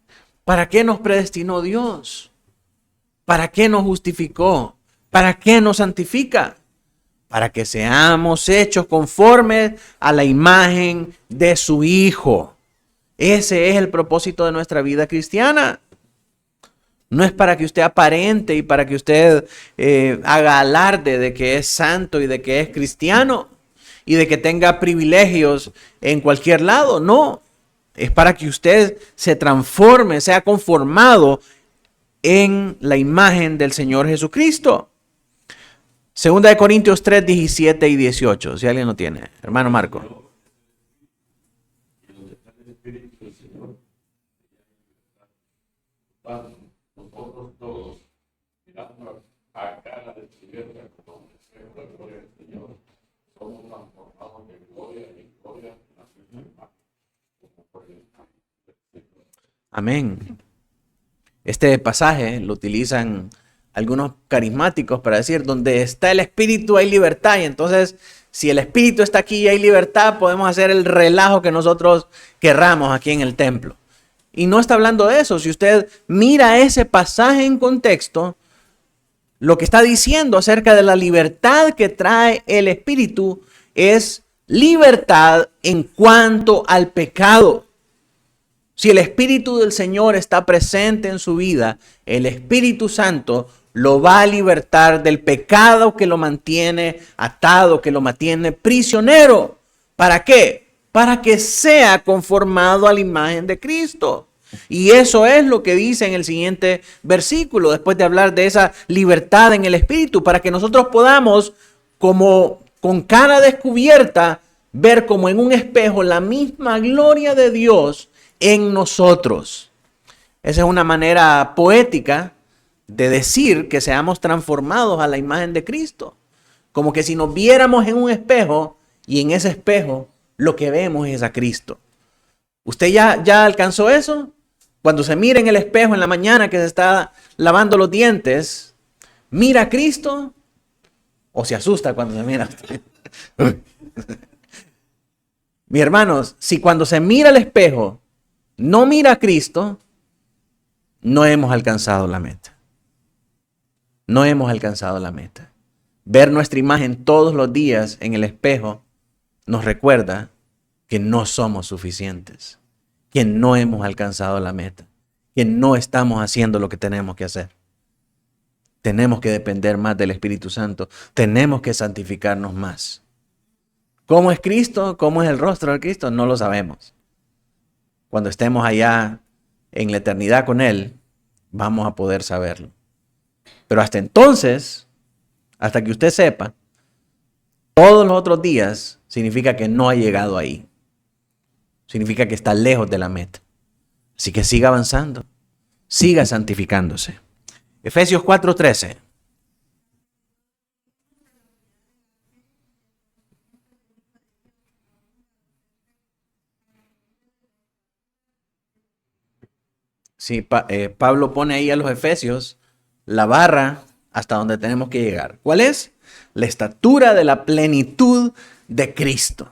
[SPEAKER 1] ¿Para qué nos predestinó Dios? ¿Para qué nos justificó? ¿Para qué nos santifica? Para que seamos hechos conformes a la imagen de su Hijo. Ese es el propósito de nuestra vida cristiana. No es para que usted aparente y para que usted haga alarde de que es santo y de que es cristiano y de que tenga privilegios en cualquier lado. No, es para que usted se transforme, sea conformado en la imagen del Señor Jesucristo. 2 de Corintios 3:17 y 18, si alguien lo tiene. Hermano Marco.
[SPEAKER 4] Nosotros todos, mirando a cara descubierta como espejo de gloria del Señor, somos transformados de gloria en gloria en la misma imagen, como por el Espíritu.
[SPEAKER 1] Amén. Este pasaje lo utilizan algunos carismáticos para decir, donde está el Espíritu hay libertad. Y entonces, si el Espíritu está aquí y hay libertad, podemos hacer el relajo que nosotros querramos aquí en el templo. Y no está hablando de eso. Si usted mira ese pasaje en contexto, lo que está diciendo acerca de la libertad que trae el Espíritu es libertad en cuanto al pecado. Si el Espíritu del Señor está presente en su vida, el Espíritu Santo lo va a libertar del pecado que lo mantiene atado, que lo mantiene prisionero. ¿Para qué? Para que sea conformado a la imagen de Cristo. Y eso es lo que dice en el siguiente versículo, después de hablar de esa libertad en el Espíritu, para que nosotros podamos, como con cara descubierta, ver como en un espejo la misma gloria de Dios en nosotros. Esa es una manera poética de decir que seamos transformados a la imagen de Cristo. Como que si nos viéramos en un espejo y en ese espejo lo que vemos es a Cristo. ¿Usted ya alcanzó eso? Cuando se mira en el espejo en la mañana que se está lavando los dientes, ¿mira a Cristo? ¿O se asusta cuando se mira? Mis hermanos, si cuando se mira al espejo no mira a Cristo, no hemos alcanzado la meta. No hemos alcanzado la meta. Ver nuestra imagen todos los días en el espejo nos recuerda que no somos suficientes, que no hemos alcanzado la meta, que no estamos haciendo lo que tenemos que hacer. Tenemos que depender más del Espíritu Santo. Tenemos que santificarnos más. ¿Cómo es Cristo? ¿Cómo es el rostro de Cristo? No lo sabemos. Cuando estemos allá en la eternidad con Él, vamos a poder saberlo. Pero hasta entonces, hasta que usted sepa, todos los otros días significa que no ha llegado ahí. Significa que está lejos de la meta. Así que siga avanzando. Siga santificándose. Efesios 4:13. Sí, Pablo pone ahí a los efesios la barra hasta donde tenemos que llegar. ¿Cuál es? La estatura de la plenitud de Cristo.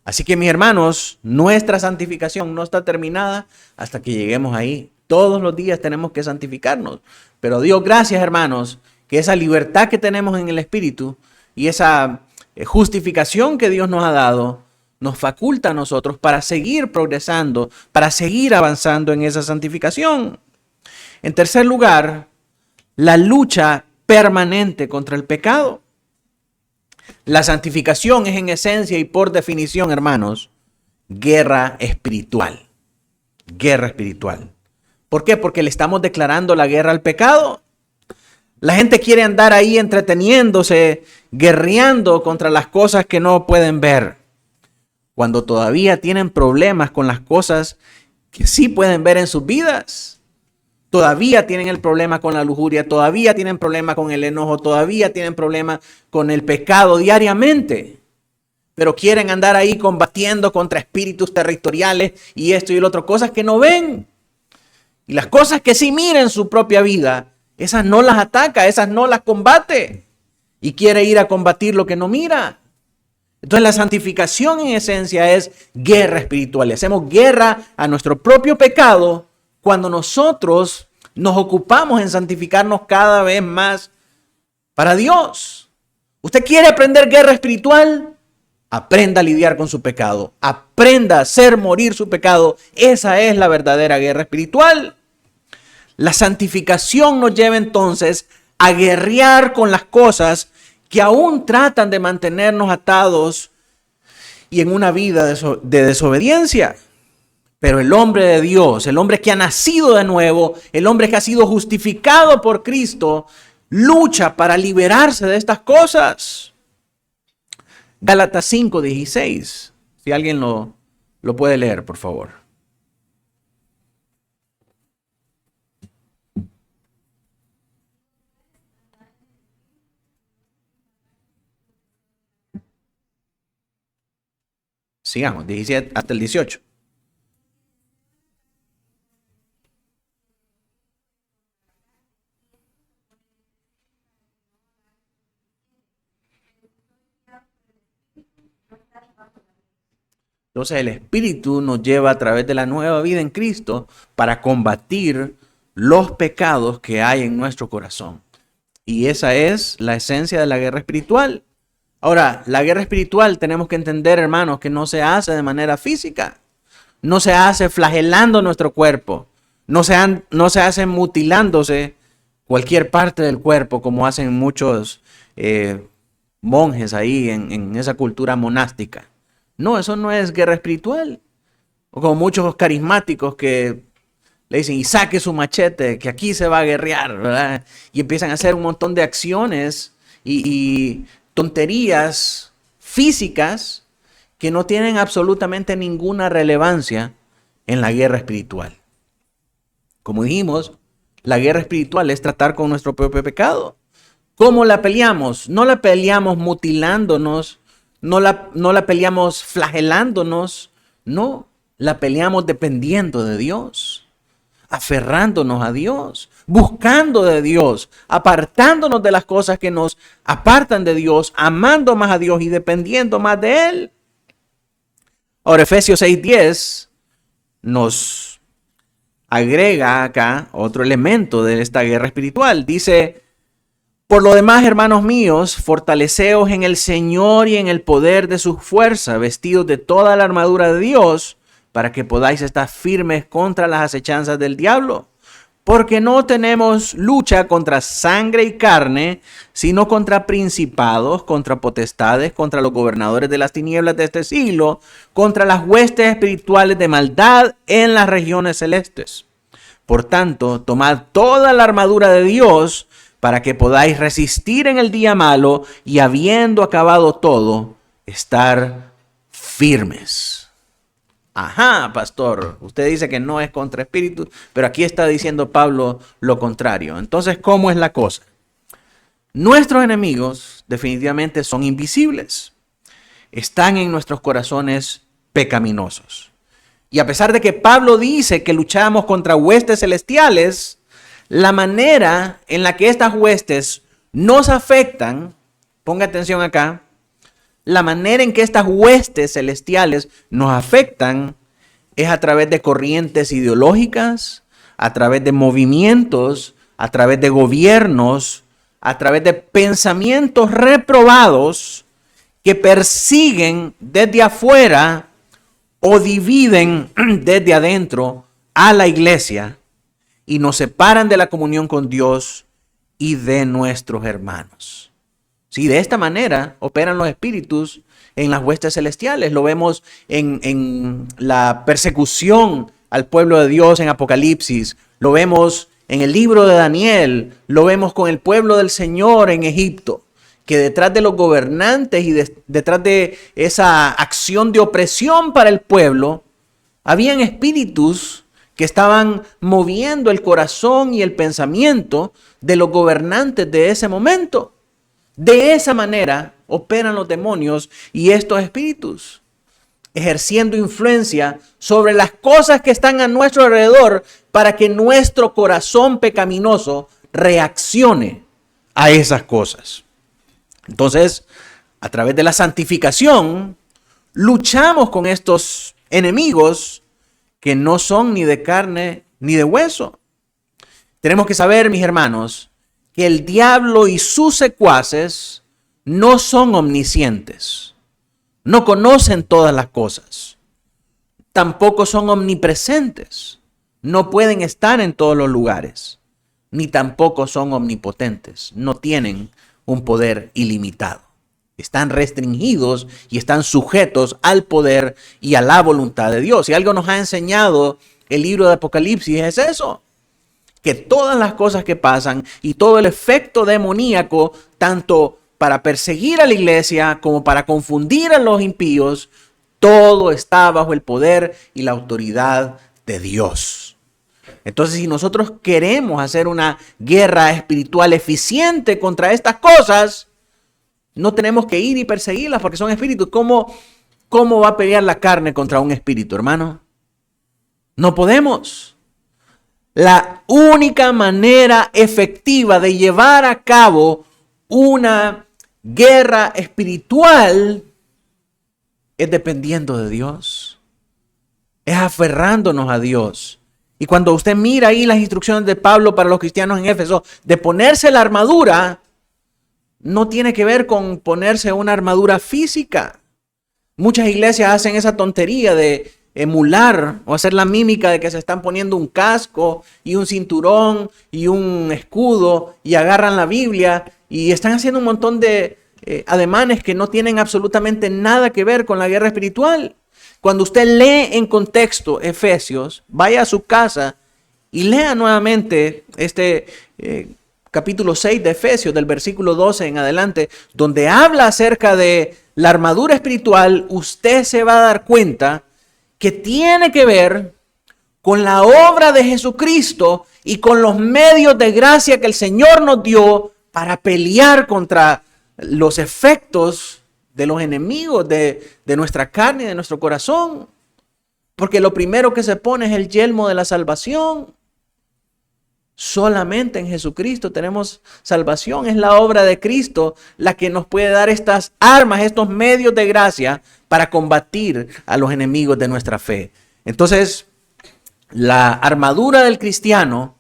[SPEAKER 1] Así que mis hermanos, nuestra santificación no está terminada hasta que lleguemos ahí. Todos los días tenemos que santificarnos. Pero Dios, gracias hermanos, que esa libertad que tenemos en el Espíritu y esa justificación que Dios nos ha dado, nos faculta a nosotros para seguir progresando, para seguir avanzando en esa santificación. En tercer lugar, la lucha permanente contra el pecado. La santificación es en esencia y por definición, hermanos, guerra espiritual. Guerra espiritual. ¿Por qué? Porque le estamos declarando la guerra al pecado. La gente quiere andar ahí entreteniéndose, guerreando contra las cosas que no pueden ver, cuando todavía tienen problemas con las cosas que sí pueden ver en sus vidas. Todavía tienen el problema con la lujuria, todavía tienen problema con el enojo, todavía tienen problema con el pecado diariamente. Pero quieren andar ahí combatiendo contra espíritus territoriales y esto y el otro, cosas que no ven. Y las cosas que sí miran en su propia vida, esas no las ataca, esas no las combate. Y quiere ir a combatir lo que no mira. Entonces la santificación en esencia es guerra espiritual. Le hacemos guerra a nuestro propio pecado cuando nosotros nos ocupamos en santificarnos cada vez más para Dios. ¿Usted quiere aprender guerra espiritual? Aprenda a lidiar con su pecado. Aprenda a hacer morir su pecado. Esa es la verdadera guerra espiritual. La santificación nos lleva entonces a guerrear con las cosas que aún tratan de mantenernos atados y en una vida de desobediencia. Pero el hombre de Dios, el hombre que ha nacido de nuevo, el hombre que ha sido justificado por Cristo, lucha para liberarse de estas cosas. Gálatas 5:16. Si alguien lo puede leer, por favor. Sigamos, 17 hasta el 18. Entonces el Espíritu nos lleva a través de la nueva vida en Cristo para combatir los pecados que hay en nuestro corazón. Y esa es la esencia de la guerra espiritual. Ahora, la guerra espiritual tenemos que entender, hermanos, que no se hace de manera física. No se hace flagelando nuestro cuerpo. No se hace mutilándose cualquier parte del cuerpo como hacen muchos monjes ahí en esa cultura monástica. No, eso no es guerra espiritual. O como muchos carismáticos que le dicen, y saque su machete, que aquí se va a guerrear, ¿verdad? Y empiezan a hacer un montón de acciones y tonterías físicas que no tienen absolutamente ninguna relevancia en la guerra espiritual. Como dijimos, la guerra espiritual es tratar con nuestro propio pecado. ¿Cómo la peleamos? No la peleamos mutilándonos, no la peleamos flagelándonos, no, la peleamos dependiendo de Dios, aferrándonos a Dios, buscando de Dios, apartándonos de las cosas que nos apartan de Dios, amando más a Dios y dependiendo más de Él. Ahora, Efesios 6:10 nos agrega acá otro elemento de esta guerra espiritual. Dice, por lo demás, hermanos míos, fortaleceos en el Señor y en el poder de su fuerza, vestidos de toda la armadura de Dios, para que podáis estar firmes contra las acechanzas del diablo. Porque no tenemos lucha contra sangre y carne, sino contra principados, contra potestades, contra los gobernadores de las tinieblas de este siglo, contra las huestes espirituales de maldad en las regiones celestes. Por tanto, tomad toda la armadura de Dios para que podáis resistir en el día malo y habiendo acabado todo, estar firmes. Ajá, pastor, usted dice que no es contra espíritu, pero aquí está diciendo Pablo lo contrario. Entonces, ¿cómo es la cosa? Nuestros enemigos definitivamente son invisibles. Están en nuestros corazones pecaminosos. Y a pesar de que Pablo dice que luchamos contra huestes celestiales, la manera en la que estas huestes nos afectan, ponga atención acá, la manera en que estas huestes celestiales nos afectan es a través de corrientes ideológicas, a través de movimientos, a través de gobiernos, a través de pensamientos reprobados que persiguen desde afuera o dividen desde adentro a la iglesia y nos separan de la comunión con Dios y de nuestros hermanos. Sí, de esta manera operan los espíritus en las huestes celestiales. Lo vemos en la persecución al pueblo de Dios en Apocalipsis. Lo vemos en el libro de Daniel. Lo vemos con el pueblo del Señor en Egipto. Que detrás de los gobernantes y detrás de esa acción de opresión para el pueblo, habían espíritus que estaban moviendo el corazón y el pensamiento de los gobernantes de ese momento. De esa manera operan los demonios y estos espíritus, ejerciendo influencia sobre las cosas que están a nuestro alrededor para que nuestro corazón pecaminoso reaccione a esas cosas. Entonces, a través de la santificación, luchamos con estos enemigos que no son ni de carne ni de hueso. Tenemos que saber, mis hermanos, que el diablo y sus secuaces no son omniscientes, no conocen todas las cosas, tampoco son omnipresentes, no pueden estar en todos los lugares, ni tampoco son omnipotentes, no tienen un poder ilimitado. Están restringidos y están sujetos al poder y a la voluntad de Dios. Si algo nos ha enseñado el libro de Apocalipsis es eso, que todas las cosas que pasan y todo el efecto demoníaco, tanto para perseguir a la iglesia como para confundir a los impíos, todo está bajo el poder y la autoridad de Dios. Entonces, si nosotros queremos hacer una guerra espiritual eficiente contra estas cosas, no tenemos que ir y perseguirlas porque son espíritus. ¿Cómo va a pelear la carne contra un espíritu, hermano? No podemos. La única manera efectiva de llevar a cabo una guerra espiritual es dependiendo de Dios, es aferrándonos a Dios. Y cuando usted mira ahí las instrucciones de Pablo para los cristianos en Éfeso de ponerse la armadura, no tiene que ver con ponerse una armadura física. Muchas iglesias hacen esa tontería de emular o hacer la mímica de que se están poniendo un casco y un cinturón y un escudo y agarran la Biblia y están haciendo un montón de ademanes que no tienen absolutamente nada que ver con la guerra espiritual. Cuando usted lee en contexto Efesios, vaya a su casa y lea nuevamente este capítulo 6 de Efesios, del versículo 12 en adelante, donde habla acerca de la armadura espiritual, usted se va a dar cuenta que tiene que ver con la obra de Jesucristo y con los medios de gracia que el Señor nos dio para pelear contra los efectos de los enemigos de nuestra carne y de nuestro corazón. Porque lo primero que se pone es el yelmo de la salvación. Solamente en Jesucristo tenemos salvación. Es la obra de Cristo la que nos puede dar estas armas, estos medios de gracia para combatir a los enemigos de nuestra fe. Entonces, la armadura del cristiano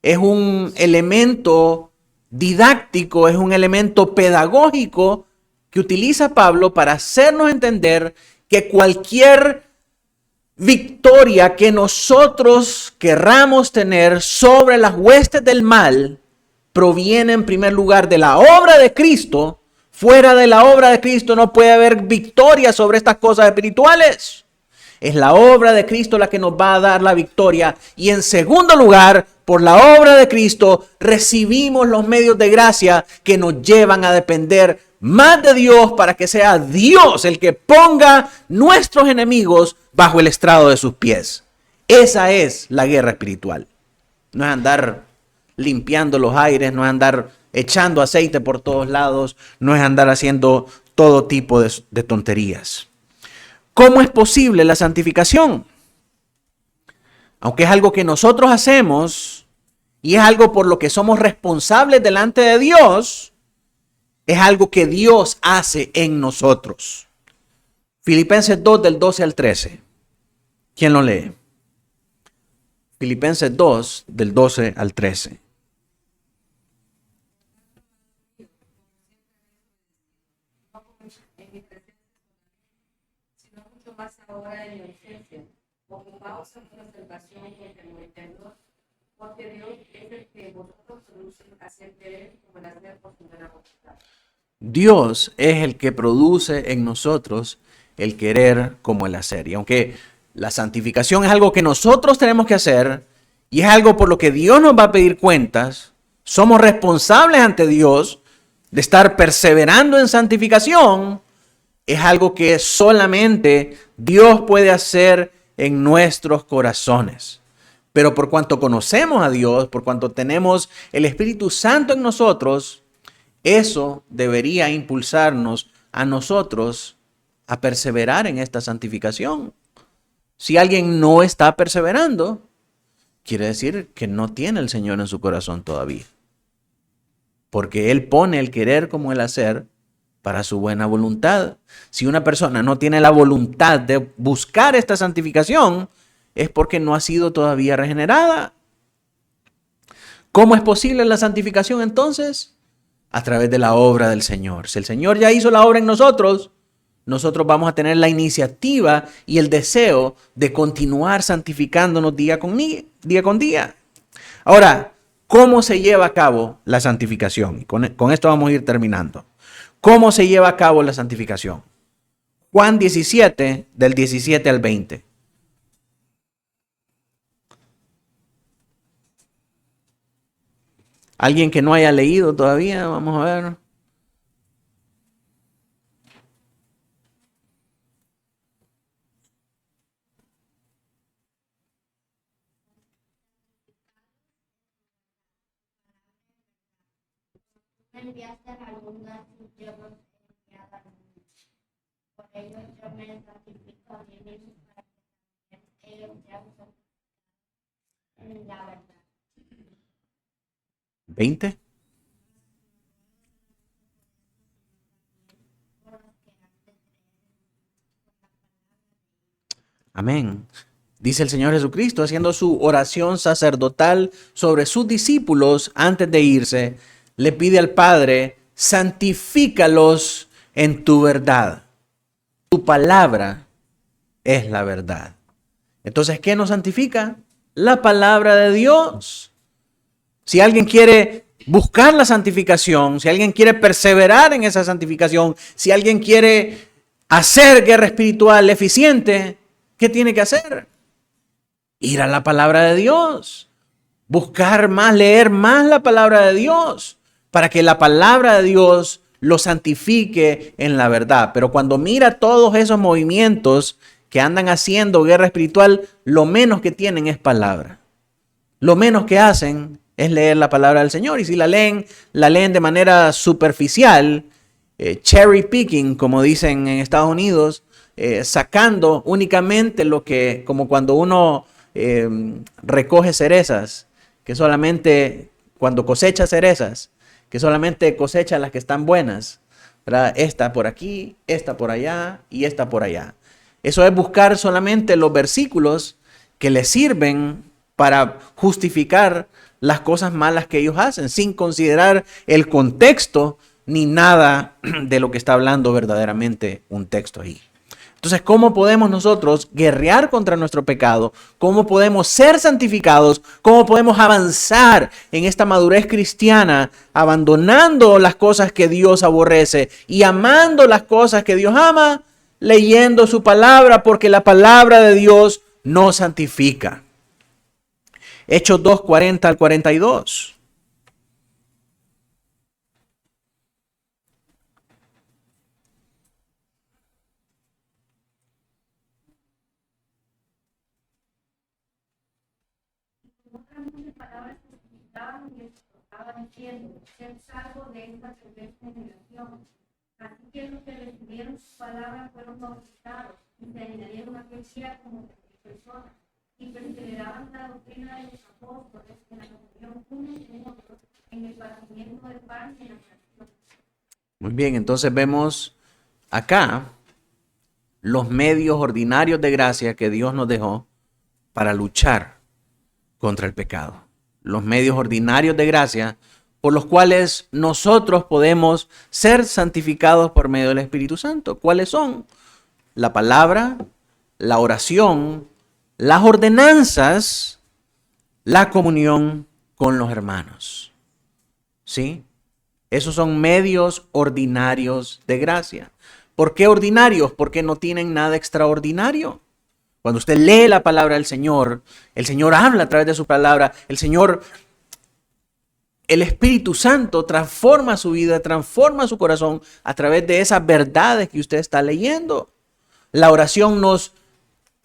[SPEAKER 1] es un elemento didáctico, es un elemento pedagógico que utiliza Pablo para hacernos entender que cualquier victoria que nosotros querramos tener sobre las huestes del mal proviene en primer lugar de la obra de Cristo. Fuera de la obra de Cristo no puede haber victoria sobre estas cosas espirituales. Es la obra de Cristo la que nos va a dar la victoria. Y en segundo lugar, por la obra de Cristo recibimos los medios de gracia que nos llevan a depender más de Dios para que sea Dios el que ponga nuestros enemigos bajo el estrado de sus pies. Esa es la guerra espiritual. No es andar limpiando los aires, no es andar echando aceite por todos lados, no es andar haciendo todo tipo de tonterías. ¿Cómo es posible la santificación? Aunque es algo que nosotros hacemos y es algo por lo que somos responsables delante de Dios, es algo que Dios hace en nosotros. Filipenses 2 del 12 al 13. ¿Quién lo lee? Filipenses 2 del 12 al 13.
[SPEAKER 5] en mi presencia, sino mucho más ahora en mi ausencia. Ocupaos en vuestra salvación con temor y temblor, porque Dios es el que vosotros producen hacer querer como el hacer por su buena voluntad.
[SPEAKER 1] Dios es el que produce en nosotros el querer como el hacer. Y aunque la santificación es algo que nosotros tenemos que hacer y es algo por lo que Dios nos va a pedir cuentas, somos responsables ante Dios de estar perseverando en santificación. Es algo que solamente Dios puede hacer en nuestros corazones. Pero por cuanto conocemos a Dios, por cuanto tenemos el Espíritu Santo en nosotros, eso debería impulsarnos a nosotros a perseverar en esta santificación. Si alguien no está perseverando, quiere decir que no tiene el Señor en su corazón todavía. Porque Él pone el querer como el hacer para su buena voluntad. Si una persona no tiene la voluntad de buscar esta santificación, es porque no ha sido todavía regenerada. ¿Cómo es posible la santificación entonces? A través de la obra del Señor. Si el Señor ya hizo la obra en nosotros, nosotros vamos a tener la iniciativa y el deseo de continuar santificándonos día con día. Ahora, ¿cómo se lleva a cabo la santificación? Y con esto vamos a ir terminando. ¿Cómo se lleva a cabo la santificación? Juan 17, del 17 al 20. ¿Alguien que no haya leído todavía? Vamos a ver.
[SPEAKER 6] Enviaste a la luna y yo los envié a la luna. Por ello yo me santifico a mí mismo para que ellos sean santificados en la verdad.
[SPEAKER 1] 20. Amén. Dice el Señor Jesucristo haciendo su oración sacerdotal sobre sus discípulos antes de irse. Le pide al Padre, santifícalos en tu verdad. Tu palabra es la verdad. Entonces, ¿qué nos santifica? La palabra de Dios. Si alguien quiere buscar la santificación, si alguien quiere perseverar en esa santificación, si alguien quiere hacer guerra espiritual eficiente, ¿qué tiene que hacer? Ir a la palabra de Dios. Buscar más, leer más la palabra de Dios, para que la palabra de Dios lo santifique en la verdad. Pero cuando mira todos esos movimientos que andan haciendo guerra espiritual, lo menos que tienen es palabra. Lo menos que hacen es leer la palabra del Señor. Y si la leen de manera superficial, cherry picking, como dicen en Estados Unidos, sacando únicamente lo que, como cuando uno recoge cerezas, que solamente cuando cosecha cerezas, que solamente cosecha las que están buenas, ¿verdad? Esta por aquí, esta por allá y esta por allá. Eso es buscar solamente los versículos que les sirven para justificar las cosas malas que ellos hacen, sin considerar el contexto ni nada de lo que está hablando verdaderamente un texto ahí. Entonces, ¿cómo podemos nosotros guerrear contra nuestro pecado? ¿Cómo podemos ser santificados? ¿Cómo podemos avanzar en esta madurez cristiana, abandonando las cosas que Dios aborrece y amando las cosas que Dios ama? Leyendo su palabra, porque la palabra de Dios nos santifica. Hechos 2, 40 al 42.
[SPEAKER 6] Palabras que explicaban y exhortaban diciendo, ser salvo de esta perversa generación. Así que los que recibieron su palabra fueron bautizados y se añadieron a aquel día como 3,000 personas y perseveraban en la doctrina de los apóstoles, en la comunión unos con otros, en el partimiento del pan y en la oración.
[SPEAKER 1] Muy bien, entonces vemos acá los medios ordinarios de gracia que Dios nos dejó para luchar contra el pecado. Los medios ordinarios de gracia por los cuales nosotros podemos ser santificados por medio del Espíritu Santo. ¿Cuáles son? La palabra, la oración, las ordenanzas, la comunión con los hermanos. ¿Sí? Esos son medios ordinarios de gracia. ¿Por qué ordinarios? Porque no tienen nada extraordinario. Cuando usted lee la palabra del Señor, el Señor habla a través de su palabra, el Espíritu Santo transforma su vida, transforma su corazón a través de esas verdades que usted está leyendo. La oración nos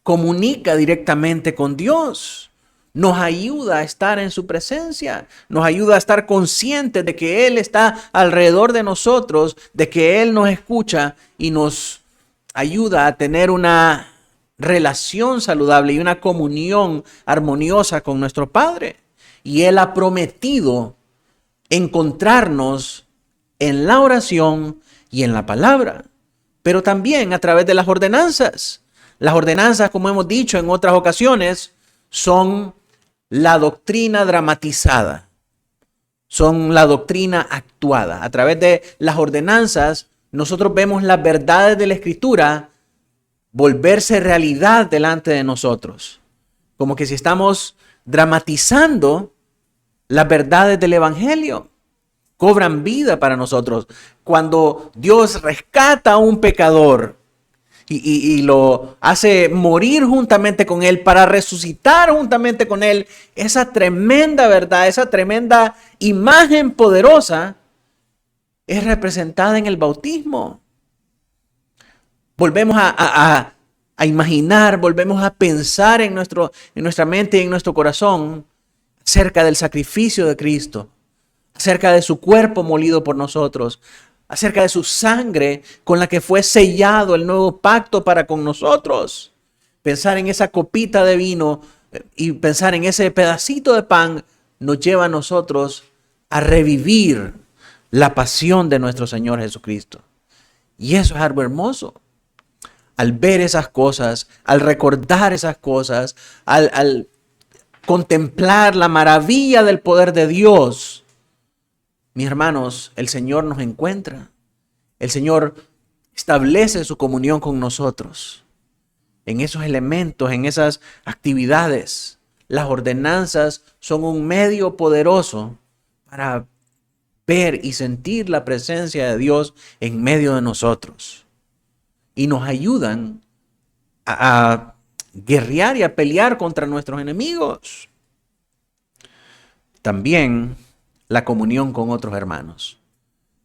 [SPEAKER 1] comunica directamente con Dios, nos ayuda a estar en su presencia, nos ayuda a estar conscientes de que Él está alrededor de nosotros, de que Él nos escucha y nos ayuda a tener una relación saludable y una comunión armoniosa con nuestro Padre. Y Él ha prometido encontrarnos en la oración y en la palabra, pero también a través de las ordenanzas. Las ordenanzas, como hemos dicho en otras ocasiones, son la doctrina dramatizada, son la doctrina actuada. A través de las ordenanzas, nosotros vemos las verdades de la Escritura volverse realidad delante de nosotros, como que si estamos dramatizando las verdades del Evangelio, cobran vida para nosotros. Cuando Dios rescata a un pecador y lo hace morir juntamente con Él para resucitar juntamente con Él, esa tremenda verdad, esa tremenda imagen poderosa es representada en el bautismo. Volvemos a imaginar, volvemos a pensar en nuestra mente y en nuestro corazón acerca del sacrificio de Cristo, acerca de su cuerpo molido por nosotros, acerca de su sangre con la que fue sellado el nuevo pacto para con nosotros. Pensar en esa copita de vino y pensar en ese pedacito de pan nos lleva a nosotros a revivir la pasión de nuestro Señor Jesucristo. Y eso es algo hermoso. Al ver esas cosas, al recordar esas cosas, al contemplar la maravilla del poder de Dios, mis hermanos, el Señor nos encuentra. El Señor establece su comunión con nosotros. En esos elementos, en esas actividades, las ordenanzas son un medio poderoso para ver y sentir la presencia de Dios en medio de nosotros. Y nos ayudan a guerrear y a pelear contra nuestros enemigos. También la comunión con otros hermanos,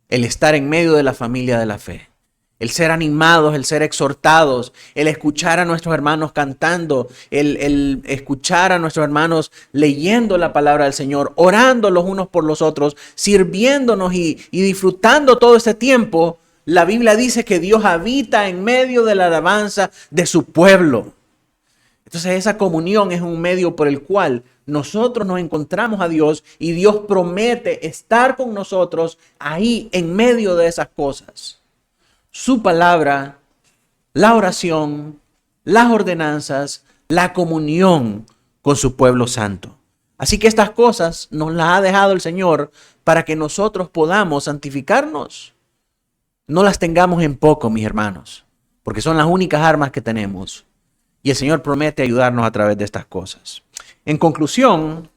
[SPEAKER 1] el estar en medio de la familia de la fe, el ser animados, el ser exhortados, el escuchar a nuestros hermanos cantando, el escuchar a nuestros hermanos leyendo la palabra del Señor, orando los unos por los otros, sirviéndonos y disfrutando todo este tiempo. La Biblia dice que Dios habita en medio de la alabanza de su pueblo. Entonces esa comunión es un medio por el cual nosotros nos encontramos a Dios y Dios promete estar con nosotros ahí en medio de esas cosas. Su palabra, la oración, las ordenanzas, la comunión con su pueblo santo. Así que estas cosas nos las ha dejado el Señor para que nosotros podamos santificarnos. No las tengamos en poco, mis hermanos, porque son las únicas armas que tenemos. Y el Señor promete ayudarnos a través de estas cosas. En conclusión,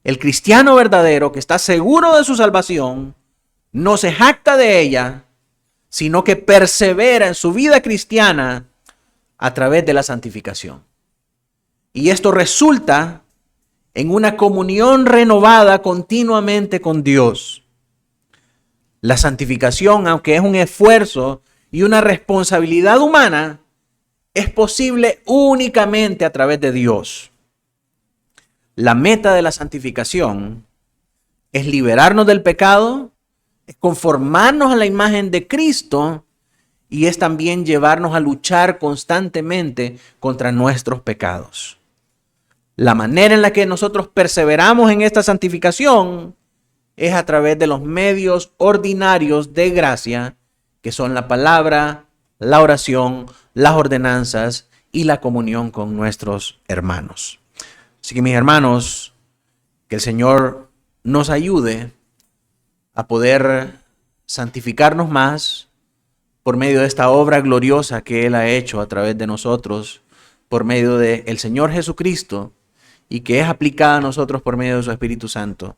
[SPEAKER 1] el cristiano verdadero que está seguro de su salvación no se jacta de ella, sino que persevera en su vida cristiana a través de la santificación. Y esto resulta en una comunión renovada continuamente con Dios. La santificación, aunque es un esfuerzo y una responsabilidad humana, es posible únicamente a través de Dios. La meta de la santificación es liberarnos del pecado, es conformarnos a la imagen de Cristo y es también llevarnos a luchar constantemente contra nuestros pecados. La manera en la que nosotros perseveramos en esta santificación es a través de los medios ordinarios de gracia, que son la palabra, la oración, las ordenanzas y la comunión con nuestros hermanos. Así que mis hermanos, que el Señor nos ayude a poder santificarnos más por medio de esta obra gloriosa que Él ha hecho a través de nosotros, por medio del Señor Jesucristo, y que es aplicada a nosotros por medio de su Espíritu Santo,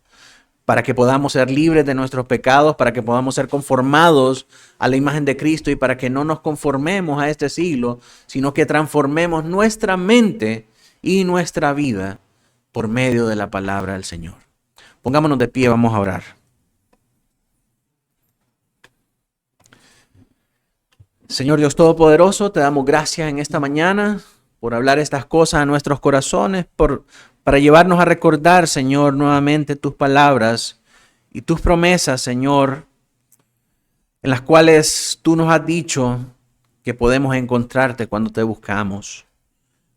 [SPEAKER 1] para que podamos ser libres de nuestros pecados, para que podamos ser conformados a la imagen de Cristo y para que no nos conformemos a este siglo, sino que transformemos nuestra mente y nuestra vida por medio de la palabra del Señor. Pongámonos de pie, vamos a orar. Señor Dios Todopoderoso, te damos gracias en esta mañana por hablar estas cosas a nuestros corazones, para llevarnos a recordar, Señor, nuevamente tus palabras y tus promesas, Señor, en las cuales tú nos has dicho que podemos encontrarte cuando te buscamos.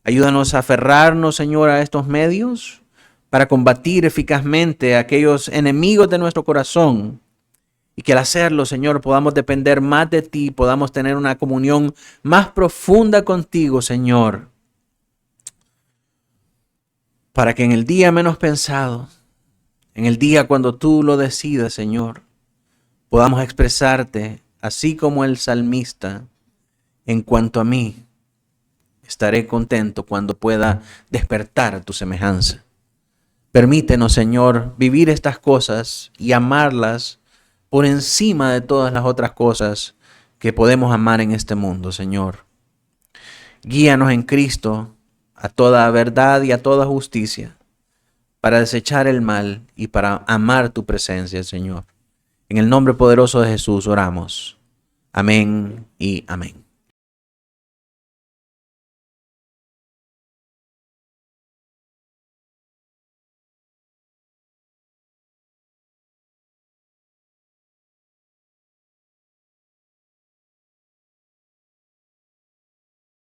[SPEAKER 1] Ayúdanos a aferrarnos, Señor, a estos medios para combatir eficazmente a aquellos enemigos de nuestro corazón, y que al hacerlo, Señor, podamos depender más de ti, podamos tener una comunión más profunda contigo, Señor, para que en el día menos pensado, en el día cuando tú lo decidas, Señor, podamos expresarte así como el salmista: en cuanto a mí, estaré contento cuando pueda despertar a tu semejanza. Permítenos, Señor, vivir estas cosas y amarlas por encima de todas las otras cosas que podemos amar en este mundo, Señor. Guíanos en Cristo a toda verdad y a toda justicia, para desechar el mal y para amar tu presencia, Señor. En el nombre poderoso de Jesús oramos. Amén y amén.